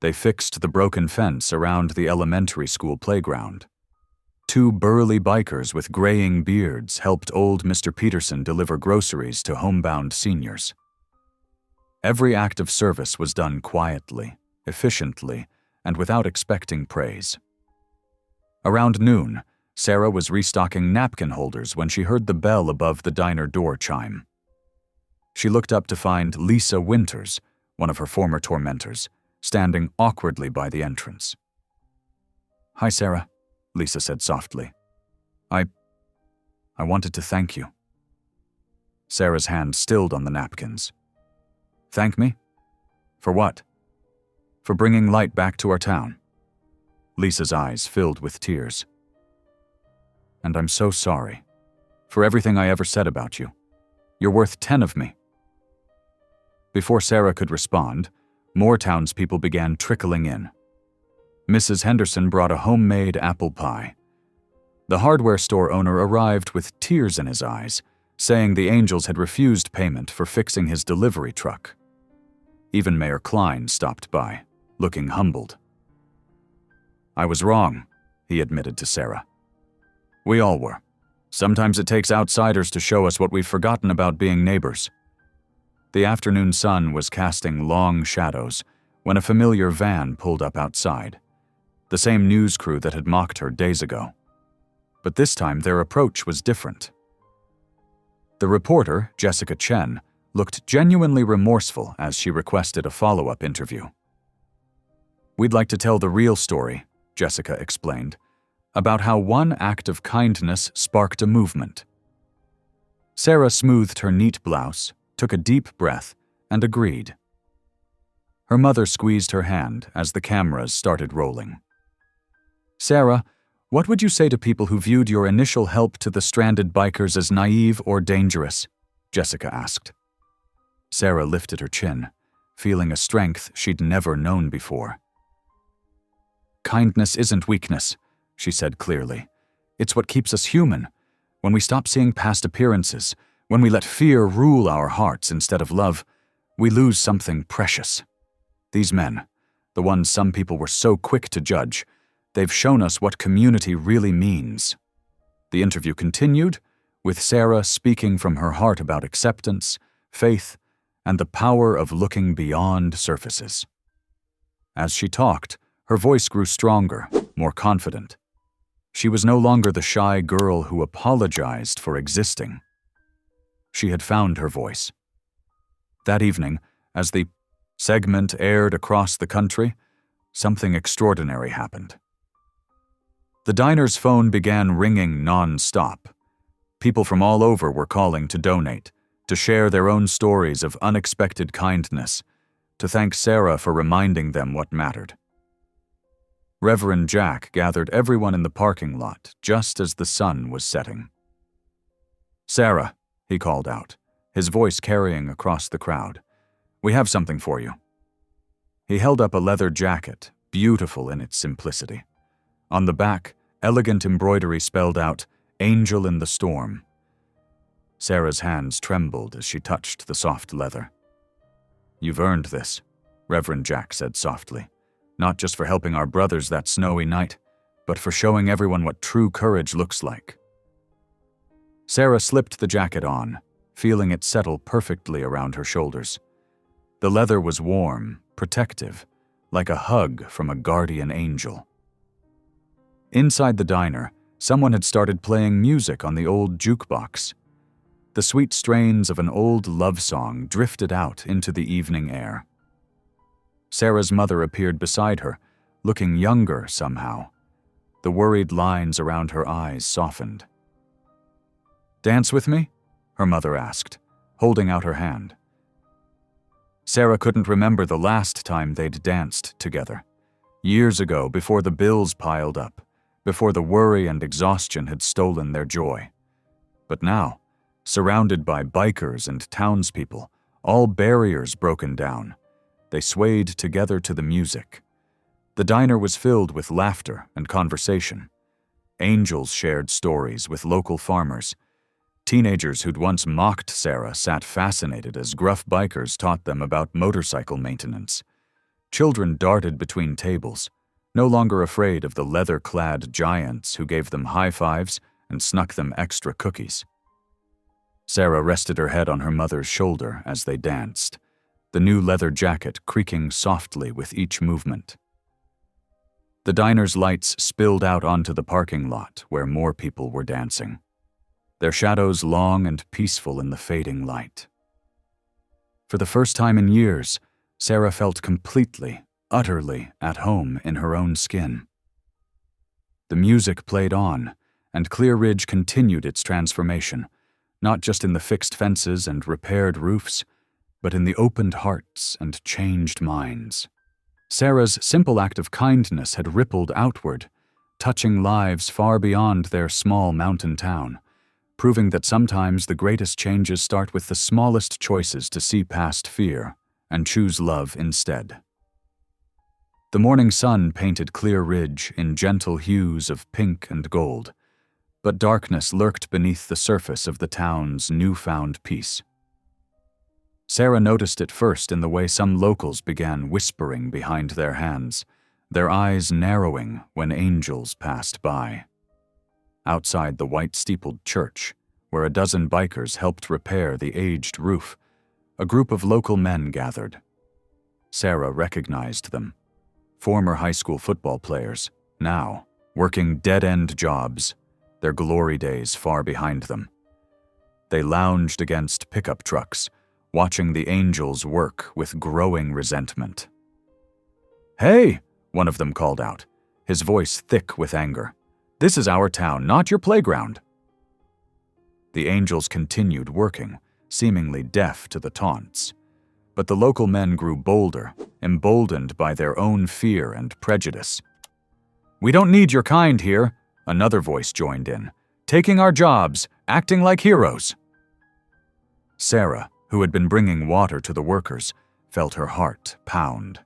They fixed the broken fence around the elementary school playground. 2 burly bikers with graying beards helped old Mr. Peterson deliver groceries to homebound seniors. Every act of service was done quietly, efficiently, and without expecting praise. Around noon, Sarah was restocking napkin holders when she heard the bell above the diner door chime. She looked up to find Lisa Winters, one of her former tormentors, standing awkwardly by the entrance. "Hi, Sarah," Lisa said softly. I wanted to thank you." Sarah's hand stilled on the napkins. "Thank me? For what?" "For bringing light back to our town." Lisa's eyes filled with tears. "And I'm so sorry for everything I ever said about you. You're worth 10 of me." Before Sarah could respond, more townspeople began trickling in. Mrs. Henderson brought a homemade apple pie. The hardware store owner arrived with tears in his eyes, saying the angels had refused payment for fixing his delivery truck. Even Mayor Klein stopped by, looking humbled. "I was wrong," he admitted to Sarah. "We all were. Sometimes it takes outsiders to show us what we've forgotten about being neighbors." The afternoon sun was casting long shadows when a familiar van pulled up outside, the same news crew that had mocked her days ago. But this time their approach was different. The reporter, Jessica Chen, looked genuinely remorseful as she requested a follow-up interview. "We'd like to tell the real story," Jessica explained, about how one act of kindness sparked a movement. Sarah smoothed her neat blouse, took a deep breath, and agreed. Her mother squeezed her hand as the cameras started rolling. "Sarah, what would you say to people who viewed your initial help to the stranded bikers as naive or dangerous?" Jessica asked. Sarah lifted her chin, feeling a strength she'd never known before. "Kindness isn't weakness," she said clearly. "It's what keeps us human. When we stop seeing past appearances, when we let fear rule our hearts instead of love, we lose something precious. These men, the ones some people were so quick to judge, they've shown us what community really means." The interview continued, with Sarah speaking from her heart about acceptance, faith, and the power of looking beyond surfaces. As she talked, her voice grew stronger, more confident. She was no longer the shy girl who apologized for existing. She had found her voice. That evening, as the segment aired across the country, something extraordinary happened. The diner's phone began ringing non-stop. People from all over were calling to donate, to share their own stories of unexpected kindness, to thank Sarah for reminding them what mattered. Reverend Jack gathered everyone in the parking lot just as the sun was setting. "Sarah," he called out, his voice carrying across the crowd, "we have something for you." He held up a leather jacket, beautiful in its simplicity. On the back, elegant embroidery spelled out, "Angel in the Storm." Sarah's hands trembled as she touched the soft leather. "You've earned this," Reverend Jack said softly, "not just for helping our brothers that snowy night, but for showing everyone what true courage looks like." Sarah slipped the jacket on, feeling it settle perfectly around her shoulders. The leather was warm, protective, like a hug from a guardian angel. Inside the diner, someone had started playing music on the old jukebox. The sweet strains of an old love song drifted out into the evening air. Sarah's mother appeared beside her, looking younger somehow. The worried lines around her eyes softened. "Dance with me?" her mother asked, holding out her hand. Sarah couldn't remember the last time they'd danced together. Years ago, before the bills piled up, before the worry and exhaustion had stolen their joy. But now, surrounded by bikers and townspeople, all barriers broken down, they swayed together to the music. The diner was filled with laughter and conversation. Angels shared stories with local farmers. Teenagers who'd once mocked Sarah sat fascinated as gruff bikers taught them about motorcycle maintenance. Children darted between tables, no longer afraid of the leather-clad giants who gave them high fives and snuck them extra cookies. Sarah rested her head on her mother's shoulder as they danced, the new leather jacket creaking softly with each movement. The diner's lights spilled out onto the parking lot where more people were dancing, their shadows long and peaceful in the fading light. For the first time in years, Sarah felt completely, utterly at home in her own skin. The music played on, and Clear Ridge continued its transformation, not just in the fixed fences and repaired roofs, but in the opened hearts and changed minds. Sarah's simple act of kindness had rippled outward, touching lives far beyond their small mountain town, proving that sometimes the greatest changes start with the smallest choices to see past fear and choose love instead. The morning sun painted Clear Ridge in gentle hues of pink and gold, but darkness lurked beneath the surface of the town's newfound peace. Sarah noticed it first in the way some locals began whispering behind their hands, their eyes narrowing when angels passed by. Outside the white-steepled church, where a dozen bikers helped repair the aged roof, a group of local men gathered. Sarah recognized them. Former high school football players, now working dead-end jobs, their glory days far behind them. They lounged against pickup trucks, watching the angels work with growing resentment. "Hey!" one of them called out, his voice thick with anger. This is our town, not your playground." The angels continued working, seemingly deaf to the taunts. But the local men grew bolder, emboldened by their own fear and prejudice. "We don't need your kind here," another voice joined in. "Taking our jobs, acting like heroes." Sarah, who had been bringing water to the workers, felt her heart pound.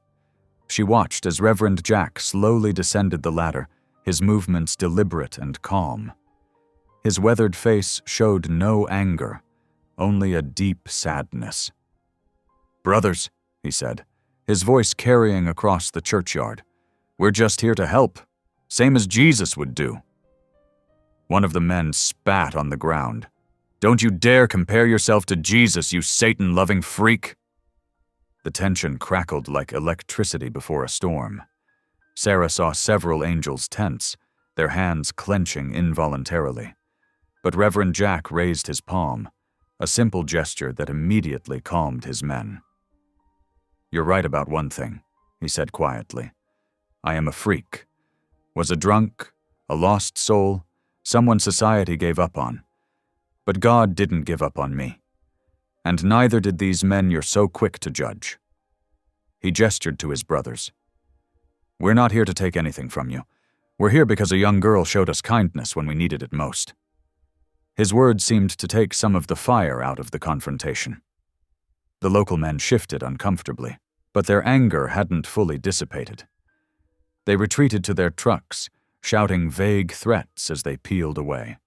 She watched as Reverend Jack slowly descended the ladder, his movements deliberate and calm. His weathered face showed no anger, only a deep sadness. "Brothers," he said, his voice carrying across the churchyard, "we're just here to help, same as Jesus would do." One of the men spat on the ground. "Don't you dare compare yourself to Jesus, you Satan-loving freak!" The tension crackled like electricity before a storm. Sarah saw several angels tense, their hands clenching involuntarily. But Reverend Jack raised his palm, a simple gesture that immediately calmed his men. "You're right about one thing," he said quietly. "I am a freak. Was a drunk, a lost soul, someone society gave up on. But God didn't give up on me. And neither did these men you're so quick to judge." He gestured to his brothers. "We're not here to take anything from you. We're here because a young girl showed us kindness when we needed it most." His words seemed to take some of the fire out of the confrontation. The local men shifted uncomfortably, but their anger hadn't fully dissipated. They retreated to their trucks, shouting vague threats as they peeled away.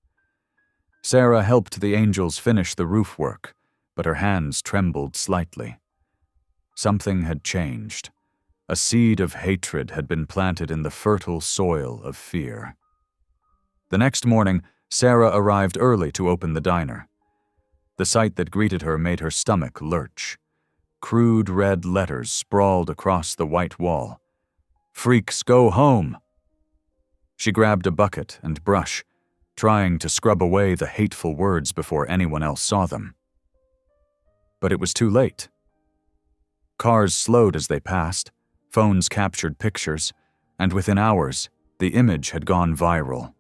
Sarah helped the angels finish the roof work, but her hands trembled slightly. Something had changed. A seed of hatred had been planted in the fertile soil of fear. The next morning, Sarah arrived early to open the diner. The sight that greeted her made her stomach lurch. Crude red letters sprawled across the white wall. "Freaks go home." She grabbed a bucket and brush, trying to scrub away the hateful words before anyone else saw them. But it was too late. Cars slowed as they passed, phones captured pictures, and within hours, the image had gone viral.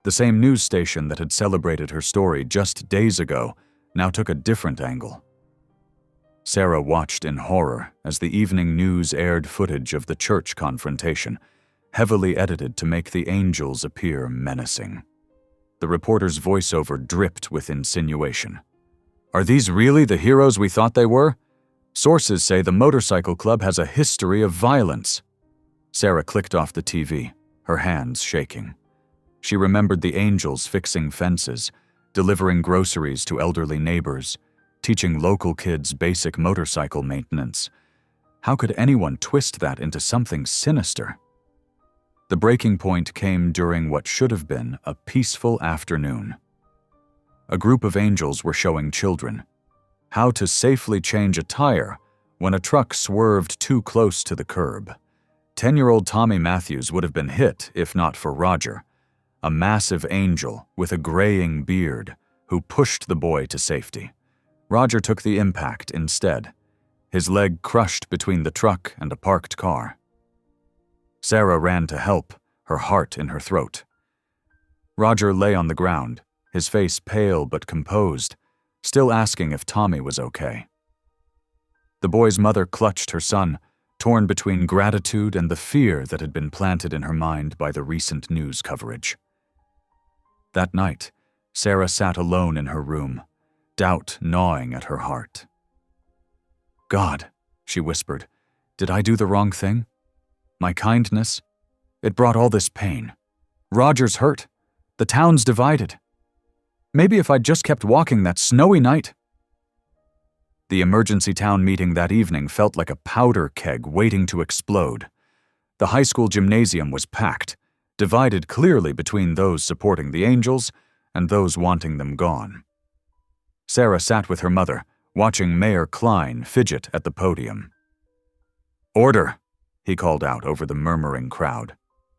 The same news station that had celebrated her story just days ago now took a different angle. Sarah watched in horror as the evening news aired footage of the church confrontation, heavily edited to make the angels appear menacing. The reporter's voiceover dripped with insinuation. "Are these really the heroes we thought they were? Sources say the motorcycle club has a history of violence." Sarah clicked off the TV, her hands shaking. She remembered the angels fixing fences, delivering groceries to elderly neighbors, teaching local kids basic motorcycle maintenance. How could anyone twist that into something sinister? The breaking point came during what should have been a peaceful afternoon. A group of angels were showing children how to safely change a tire when a truck swerved too close to the curb. 10-year-old Tommy Matthews would have been hit if not for Roger, a massive angel with a graying beard who pushed the boy to safety. Roger took the impact instead, his leg crushed between the truck and a parked car. Sarah ran to help, her heart in her throat. Roger lay on the ground, his face pale but composed, still asking if Tommy was okay. The boy's mother clutched her son, torn between gratitude and the fear that had been planted in her mind by the recent news coverage. That night, Sarah sat alone in her room, doubt gnawing at her heart. "God," she whispered, "did I do the wrong thing? My kindness? It brought all this pain. Roger's hurt. The town's divided. Maybe if I'd just kept walking that snowy night." The emergency town meeting that evening felt like a powder keg waiting to explode. The high school gymnasium was packed, divided clearly between those supporting the angels and those wanting them gone. Sarah sat with her mother, watching Mayor Klein fidget at the podium. "Order," he called out over the murmuring crowd.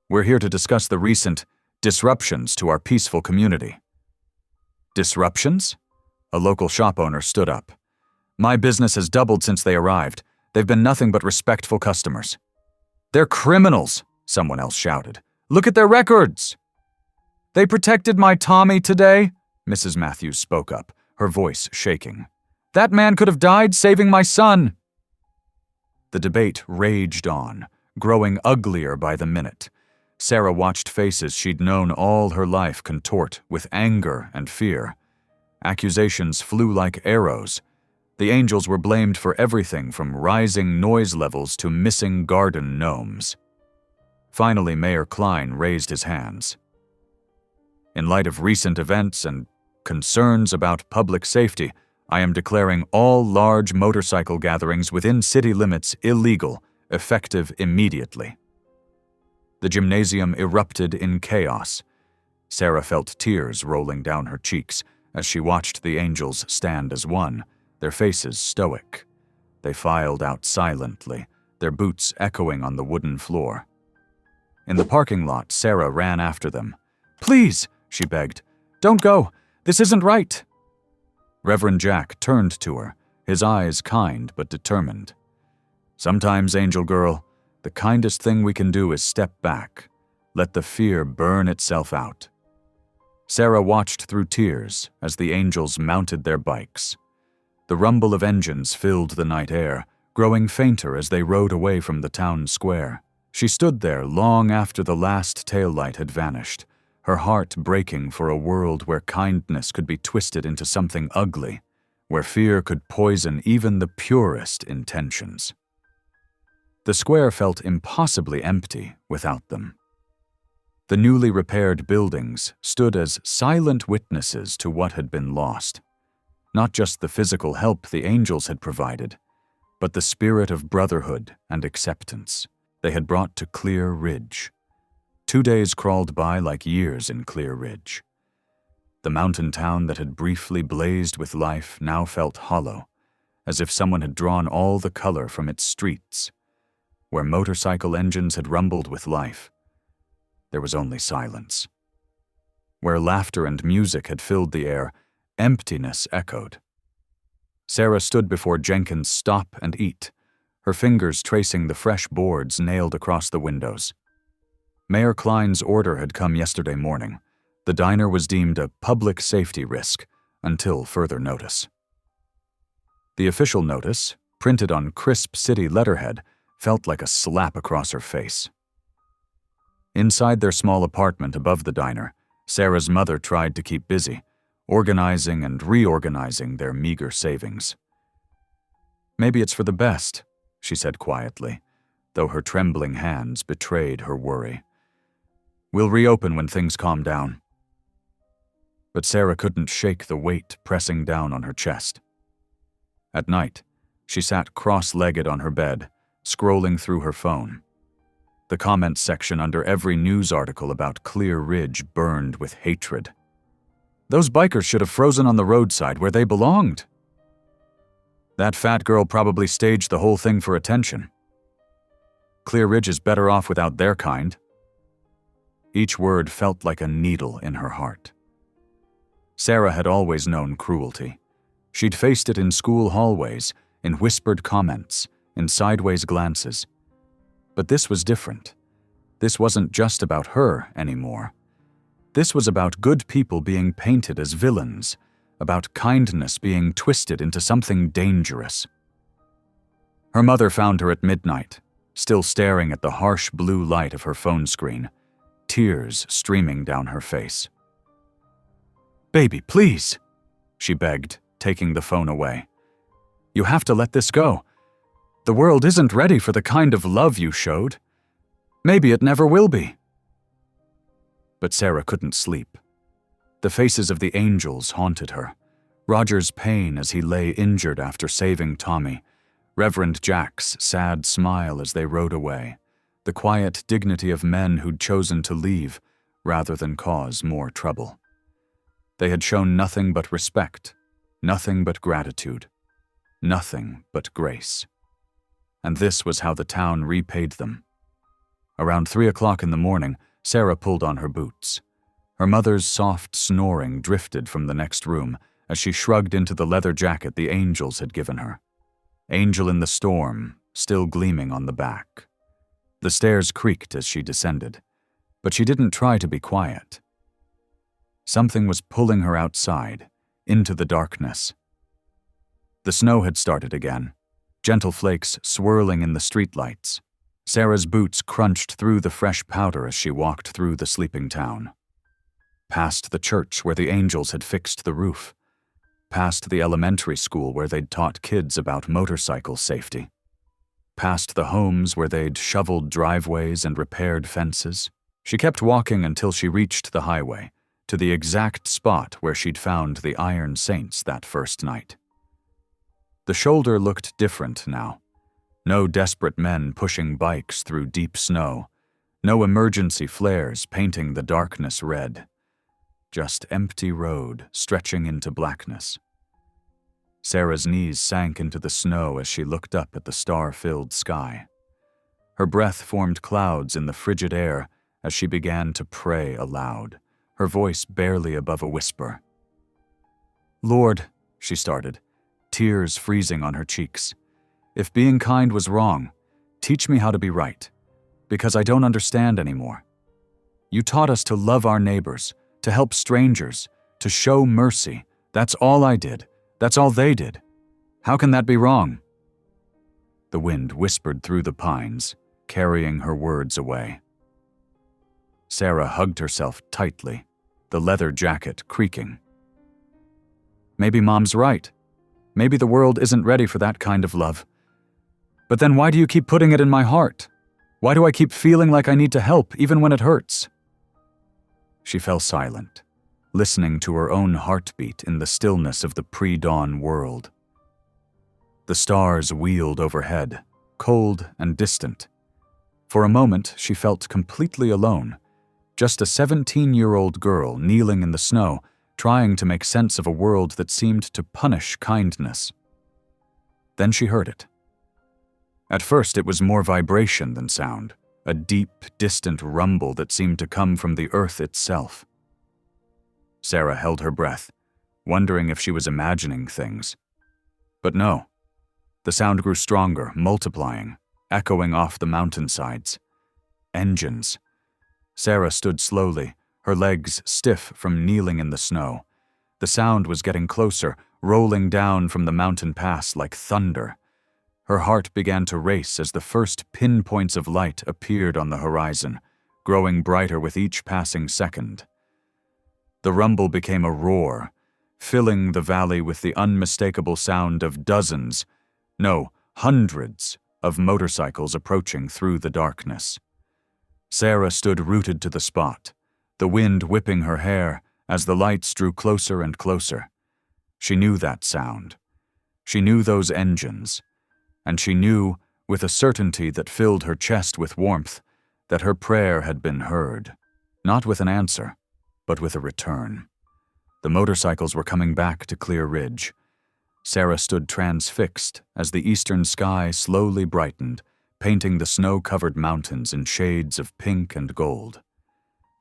"We're here to discuss the recent disruptions to our peaceful community." "Disruptions?" A local shop owner stood up. "My business has doubled since they arrived. They've been nothing but respectful customers." "They're criminals," someone else shouted. Look at their records! They protected my Tommy today, Mrs. Matthews spoke up, her voice shaking. That man could have died saving my son. The debate raged on, growing uglier by the minute. Sarah watched faces she'd known all her life contort with anger and fear. Accusations flew like arrows. The angels were blamed for everything from rising noise levels to missing garden gnomes. Finally, Mayor Klein raised his hands. In light of recent events and concerns about public safety, I am declaring all large motorcycle gatherings within city limits illegal, effective immediately. The gymnasium erupted in chaos. Sarah felt tears rolling down her cheeks as she watched the angels stand as one, their faces stoic. They filed out silently, their boots echoing on the wooden floor. In the parking lot, Sarah ran after them. "Please," she begged, "don't go. This isn't right." Reverend Jack turned to her, his eyes kind but determined. "Sometimes, angel girl, the kindest thing we can do is step back. Let the fear burn itself out." Sarah watched through tears as the angels mounted their bikes. The rumble of engines filled the night air, growing fainter as they rode away from the town square. She stood there long after the last taillight had vanished, her heart breaking for a world where kindness could be twisted into something ugly, where fear could poison even the purest intentions. The square felt impossibly empty without them. The newly repaired buildings stood as silent witnesses to what had been lost. Not just the physical help the angels had provided, but the spirit of brotherhood and acceptance they had brought to Clear Ridge. 2 days crawled by like years in Clear Ridge. The mountain town that had briefly blazed with life now felt hollow, as if someone had drawn all the color from its streets. Where motorcycle engines had rumbled with life, there was only silence. Where laughter and music had filled the air, emptiness echoed. Sarah stood before Jenkins' Stop and Eat, her fingers tracing the fresh boards nailed across the windows. Mayor Klein's order had come yesterday morning. The diner was deemed a public safety risk until further notice. The official notice, printed on crisp city letterhead, felt like a slap across her face. Inside their small apartment above the diner, Sarah's mother tried to keep busy, organizing and reorganizing their meager savings. "Maybe it's for the best," she said quietly, though her trembling hands betrayed her worry. "We'll reopen when things calm down." But Sarah couldn't shake the weight pressing down on her chest. At night, she sat cross-legged on her bed, scrolling through her phone. The comments section under every news article about Clear Ridge burned with hatred. Those bikers should have frozen on the roadside where they belonged. That fat girl probably staged the whole thing for attention. Clear Ridge is better off without their kind. Each word felt like a needle in her heart. Sarah had always known cruelty. She'd faced it in school hallways, in whispered comments, in sideways glances. But this was different. This wasn't just about her anymore. This was about good people being painted as villains, about kindness being twisted into something dangerous. Her mother found her at midnight, still staring at the harsh blue light of her phone screen, tears streaming down her face. "Baby, please," she begged, taking the phone away. "You have to let this go. The world isn't ready for the kind of love you showed. Maybe it never will be." But Sarah couldn't sleep. The faces of the angels haunted her. Roger's pain as he lay injured after saving Tommy, Reverend Jack's sad smile as they rode away, the quiet dignity of men who'd chosen to leave rather than cause more trouble. They had shown nothing but respect, nothing but gratitude, nothing but grace. And this was how the town repaid them. Around 3 o'clock in the morning, Sarah pulled on her boots. Her mother's soft snoring drifted from the next room as she shrugged into the leather jacket the angels had given her. Angel in the storm, still gleaming on the back. The stairs creaked as she descended. But she didn't try to be quiet. Something was pulling her outside, into the darkness. The snow had started again, gentle flakes swirling in the streetlights. Sarah's boots crunched through the fresh powder as she walked through the sleeping town. Past the church where the angels had fixed the roof. Past the elementary school where they'd taught kids about motorcycle safety. Past the homes where they'd shoveled driveways and repaired fences. She kept walking until she reached the highway, to the exact spot where she'd found the Iron Saints that first night. The shoulder looked different now. No desperate men pushing bikes through deep snow. No emergency flares painting the darkness red. Just empty road stretching into blackness. Sarah's knees sank into the snow as she looked up at the star-filled sky. Her breath formed clouds in the frigid air as she began to pray aloud, her voice barely above a whisper. "Lord," she started, tears freezing on her cheeks. "If being kind was wrong, teach me how to be right, because I don't understand anymore. You taught us to love our neighbors, to help strangers, to show mercy. That's all I did. That's all they did. How can that be wrong?" The wind whispered through the pines, carrying her words away. Sarah hugged herself tightly, the leather jacket creaking. Maybe Mom's right. Maybe the world isn't ready for that kind of love. But then why do you keep putting it in my heart? Why do I keep feeling like I need to help even when it hurts? She fell silent, listening to her own heartbeat in the stillness of the pre-dawn world. The stars wheeled overhead, cold and distant. For a moment, she felt completely alone, just a 17-year-old girl kneeling in the snow, trying to make sense of a world that seemed to punish kindness. Then she heard it. At first, it was more vibration than sound, a deep, distant rumble that seemed to come from the earth itself. Sarah held her breath, wondering if she was imagining things. But no. The sound grew stronger, multiplying, echoing off the mountainsides. Engines. Sarah stood slowly, her legs stiff from kneeling in the snow. The sound was getting closer, rolling down from the mountain pass like thunder. Her heart began to race as the first pinpoints of light appeared on the horizon, growing brighter with each passing second. The rumble became a roar, filling the valley with the unmistakable sound of dozens, no, hundreds, of motorcycles approaching through the darkness. Sarah stood rooted to the spot, the wind whipping her hair as the lights drew closer and closer. She knew that sound. She knew those engines. And she knew, with a certainty that filled her chest with warmth, that her prayer had been heard, not with an answer, but with a return. The motorcycles were coming back to Clear Ridge. Sarah stood transfixed as the eastern sky slowly brightened, painting the snow-covered mountains in shades of pink and gold.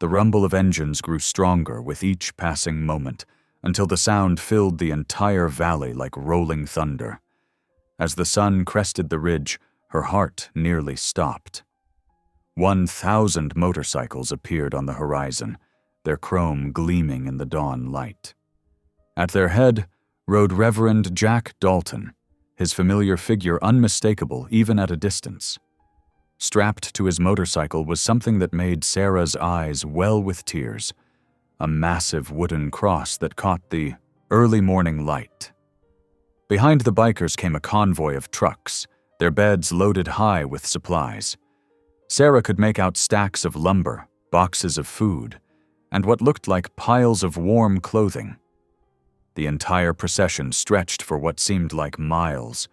The rumble of engines grew stronger with each passing moment, until the sound filled the entire valley like rolling thunder. As the sun crested the ridge, her heart nearly stopped. 1,000 motorcycles appeared on the horizon, their chrome gleaming in the dawn light. At their head rode Reverend Jack Dalton, his familiar figure unmistakable even at a distance. Strapped to his motorcycle was something that made Sarah's eyes well with tears, a massive wooden cross that caught the early morning light. Behind the bikers came a convoy of trucks, their beds loaded high with supplies. Sarah could make out stacks of lumber, boxes of food, and what looked like piles of warm clothing. The entire procession stretched for what seemed like miles,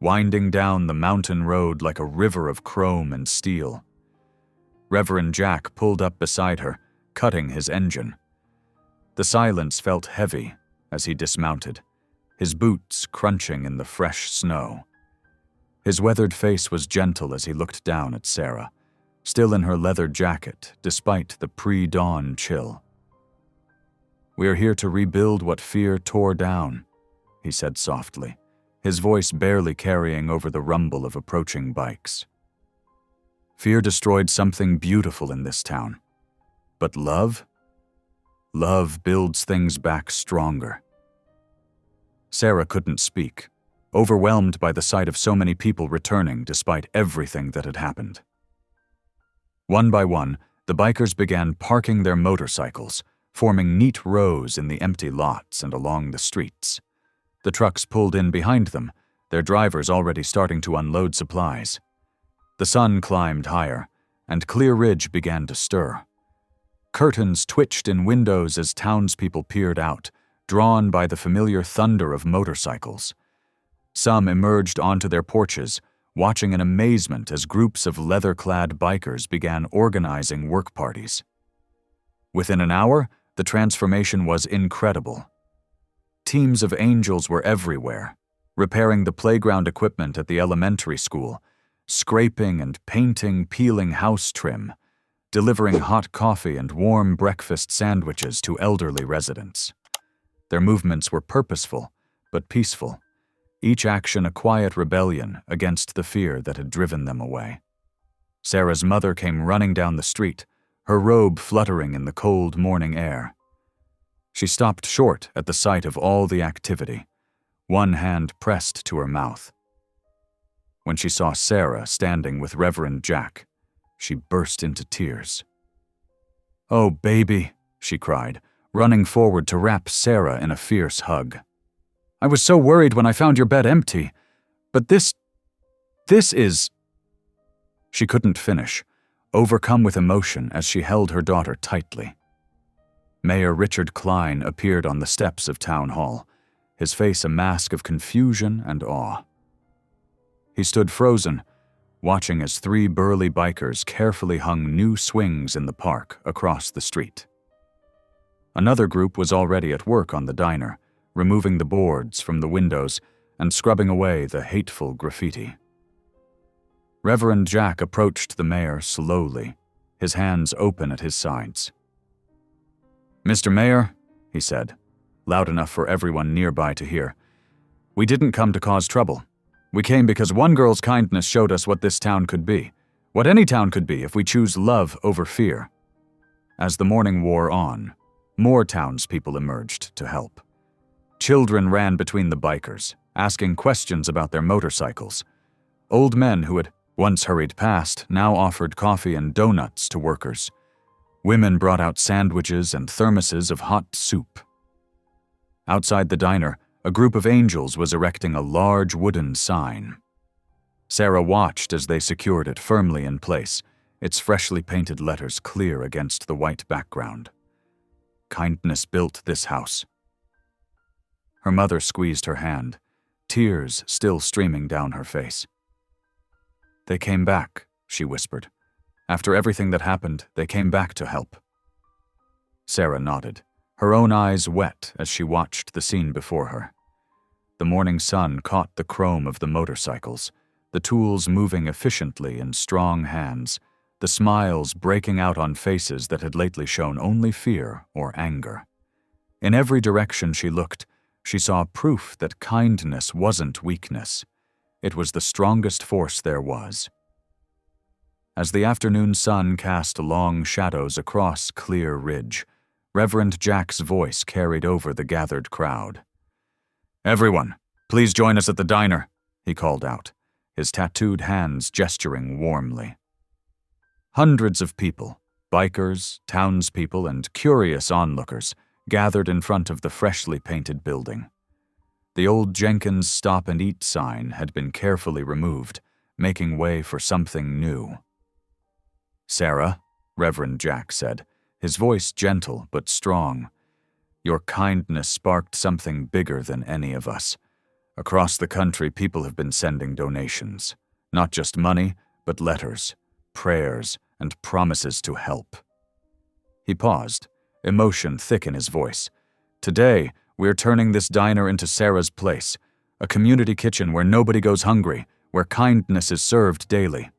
winding down the mountain road like a river of chrome and steel. Reverend Jack pulled up beside her, cutting his engine. The silence felt heavy as he dismounted, his boots crunching in the fresh snow. His weathered face was gentle as he looked down at Sarah, still in her leather jacket despite the pre-dawn chill. "We are here to rebuild what fear tore down," he said softly, his voice barely carrying over the rumble of approaching bikes. "Fear destroyed something beautiful in this town, But love? Love builds things back stronger. Sarah couldn't speak, overwhelmed by the sight of so many people returning despite everything that had happened. One by one, the bikers began parking their motorcycles, forming neat rows in the empty lots and along the streets. The trucks pulled in behind them, their drivers already starting to unload supplies. The sun climbed higher, and Clear Ridge began to stir. Curtains twitched in windows as townspeople peered out, drawn by the familiar thunder of motorcycles. Some emerged onto their porches, watching in amazement as groups of leather-clad bikers began organizing work parties. Within an hour, the transformation was incredible. Teams of angels were everywhere, repairing the playground equipment at the elementary school, scraping and painting peeling house trim, delivering hot coffee and warm breakfast sandwiches to elderly residents. Their movements were purposeful, but peaceful, each action a quiet rebellion against the fear that had driven them away. Sarah's mother came running down the street, her robe fluttering in the cold morning air. She stopped short at the sight of all the activity, one hand pressed to her mouth. When she saw Sarah standing with Reverend Jack, she burst into tears. "Oh, baby," she cried, running forward to wrap Sarah in a fierce hug. "I was so worried when I found your bed empty. But this is—" She couldn't finish, overcome with emotion as she held her daughter tightly. Mayor Richard Klein appeared on the steps of Town Hall, his face a mask of confusion and awe. He stood frozen, watching as 3 burly bikers carefully hung new swings in the park across the street. Another group was already at work on the diner, removing the boards from the windows and scrubbing away the hateful graffiti. Reverend Jack approached the mayor slowly, his hands open at his sides. "Mr. Mayor," he said, loud enough for everyone nearby to hear, "we didn't come to cause trouble. We came because one girl's kindness showed us what this town could be, what any town could be if we choose love over fear." As the morning wore on, more townspeople emerged to help. Children ran between the bikers, asking questions about their motorcycles. Old men who had once hurried past now offered coffee and donuts to workers. Women brought out sandwiches and thermoses of hot soup. Outside the diner, a group of angels was erecting a large wooden sign. Sarah watched as they secured it firmly in place, its freshly painted letters clear against the white background. Kindness built this house. Her mother squeezed her hand, tears still streaming down her face. "They came back," she whispered. "After everything that happened, they came back to help." Sarah nodded, her own eyes wet as she watched the scene before her. The morning sun caught the chrome of the motorcycles, the tools moving efficiently in strong hands, the smiles breaking out on faces that had lately shown only fear or anger. In every direction she looked, she saw proof that kindness wasn't weakness. It was the strongest force there was. As the afternoon sun cast long shadows across Clear Ridge, Reverend Jack's voice carried over the gathered crowd. "Everyone, please join us at the diner," he called out, his tattooed hands gesturing warmly. Hundreds of people, bikers, townspeople, and curious onlookers, gathered in front of the freshly painted building. The old Jenkins Stop and Eat sign had been carefully removed, making way for something new. "Sarah," Reverend Jack said, his voice gentle but strong, "your kindness sparked something bigger than any of us. Across the country, people have been sending donations. Not just money, but letters, prayers, and promises to help." He paused, emotion thick in his voice. "Today, we're turning this diner into Sarah's place, a community kitchen where nobody goes hungry, where kindness is served daily."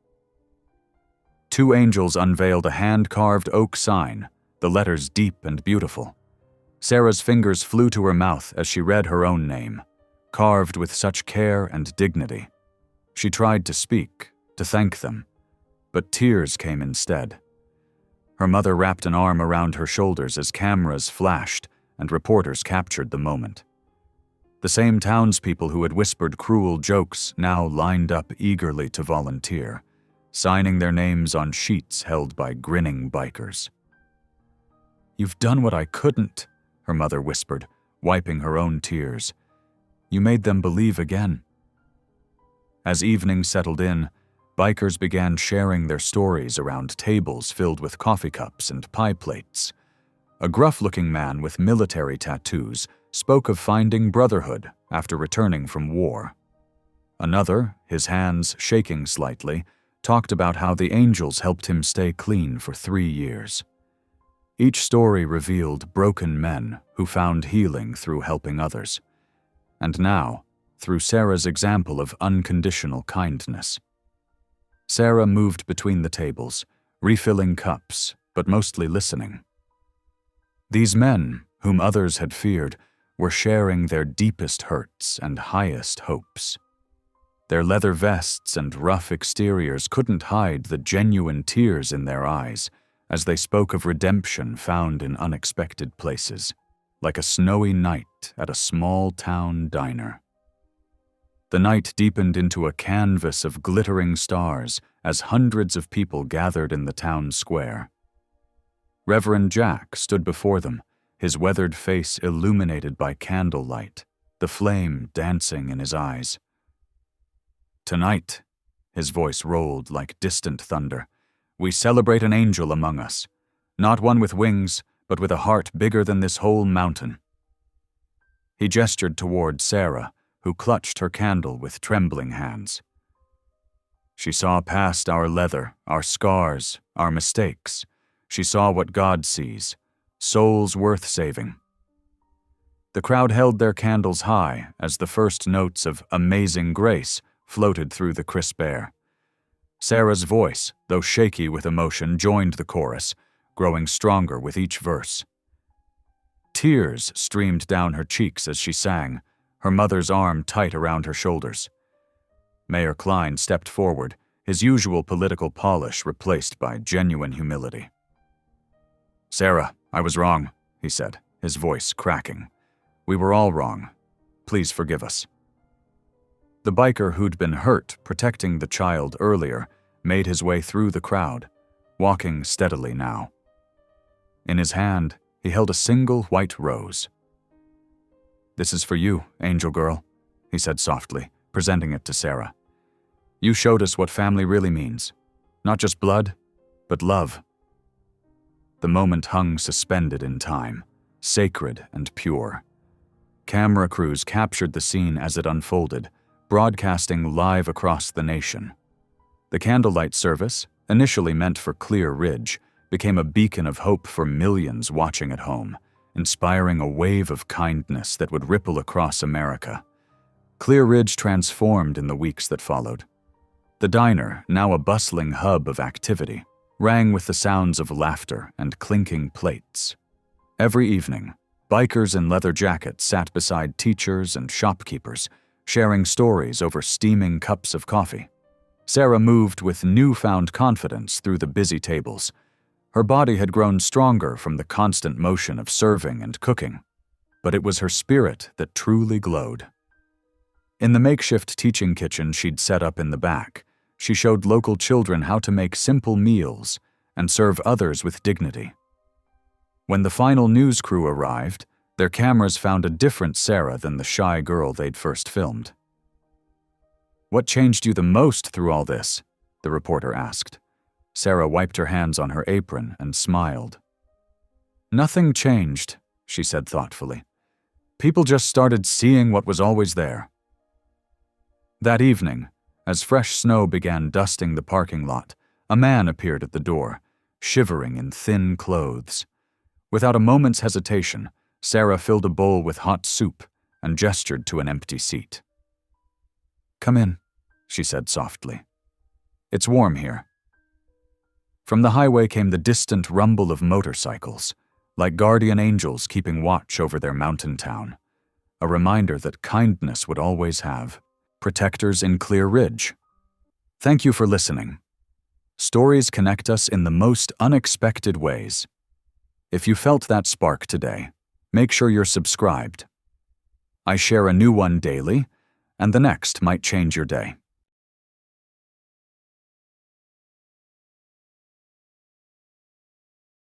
2 angels unveiled a hand-carved oak sign, the letters deep and beautiful. Sarah's fingers flew to her mouth as she read her own name, carved with such care and dignity. She tried to speak, to thank them, but tears came instead. Her mother wrapped an arm around her shoulders as cameras flashed and reporters captured the moment. The same townspeople who had whispered cruel jokes now lined up eagerly to volunteer, signing their names on sheets held by grinning bikers. "You've done what I couldn't," her mother whispered, wiping her own tears. "You made them believe again." As evening settled in, bikers began sharing their stories around tables filled with coffee cups and pie plates. A gruff-looking man with military tattoos spoke of finding brotherhood after returning from war. Another, his hands shaking slightly, talked about how the angels helped him stay clean for 3 years. Each story revealed broken men who found healing through helping others. And now, through Sarah's example of unconditional kindness. Sarah moved between the tables, refilling cups, but mostly listening. These men, whom others had feared, were sharing their deepest hurts and highest hopes. Their leather vests and rough exteriors couldn't hide the genuine tears in their eyes as they spoke of redemption found in unexpected places, like a snowy night at a small-town diner. The night deepened into a canvas of glittering stars as hundreds of people gathered in the town square. Reverend Jack stood before them, his weathered face illuminated by candlelight, the flame dancing in his eyes. "Tonight," his voice rolled like distant thunder, "we celebrate an angel among us, not one with wings, but with a heart bigger than this whole mountain." He gestured toward Sarah, who clutched her candle with trembling hands. She saw past our leather, our scars, our mistakes. She saw what God sees, souls worth saving. The crowd held their candles high as the first notes of Amazing Grace floated through the crisp air. Sarah's voice, though shaky with emotion, joined the chorus, growing stronger with each verse. Tears streamed down her cheeks as she sang, her mother's arm tight around her shoulders. Mayor Klein stepped forward, his usual political polish replaced by genuine humility. "Sarah, I was wrong," he said, his voice cracking. "We were all wrong. Please forgive us." The biker who'd been hurt protecting the child earlier made his way through the crowd, walking steadily now. In his hand, he held a single white rose. "This is for you, angel girl," he said softly, presenting it to Sarah. "You showed us what family really means. Not just blood, but love." The moment hung suspended in time, sacred and pure. Camera crews captured the scene as it unfolded, broadcasting live across the nation. The candlelight service, initially meant for Clear Ridge, became a beacon of hope for millions watching at home, inspiring a wave of kindness that would ripple across America. Clear Ridge transformed in the weeks that followed. The diner, now a bustling hub of activity, rang with the sounds of laughter and clinking plates. Every evening, bikers in leather jackets sat beside teachers and shopkeepers, sharing stories over steaming cups of coffee. Sarah moved with newfound confidence through the busy tables. Her body had grown stronger from the constant motion of serving and cooking, but it was her spirit that truly glowed. In the makeshift teaching kitchen she'd set up in the back, she showed local children how to make simple meals and serve others with dignity. When the final news crew arrived, their cameras found a different Sarah than the shy girl they'd first filmed. "What changed you the most through all this?" the reporter asked. Sarah wiped her hands on her apron and smiled. "Nothing changed," she said thoughtfully. "People just started seeing what was always there." That evening, as fresh snow began dusting the parking lot, a man appeared at the door, shivering in thin clothes. Without a moment's hesitation, Sarah filled a bowl with hot soup and gestured to an empty seat. "Come in," she said softly. "It's warm here." From the highway came the distant rumble of motorcycles, like guardian angels keeping watch over their mountain town, a reminder that kindness would always have protectors in Clear Ridge. "Thank you for listening." Stories connect us in the most unexpected ways. If you felt that spark today, make sure you're subscribed. I share a new one daily, and the next might change your day.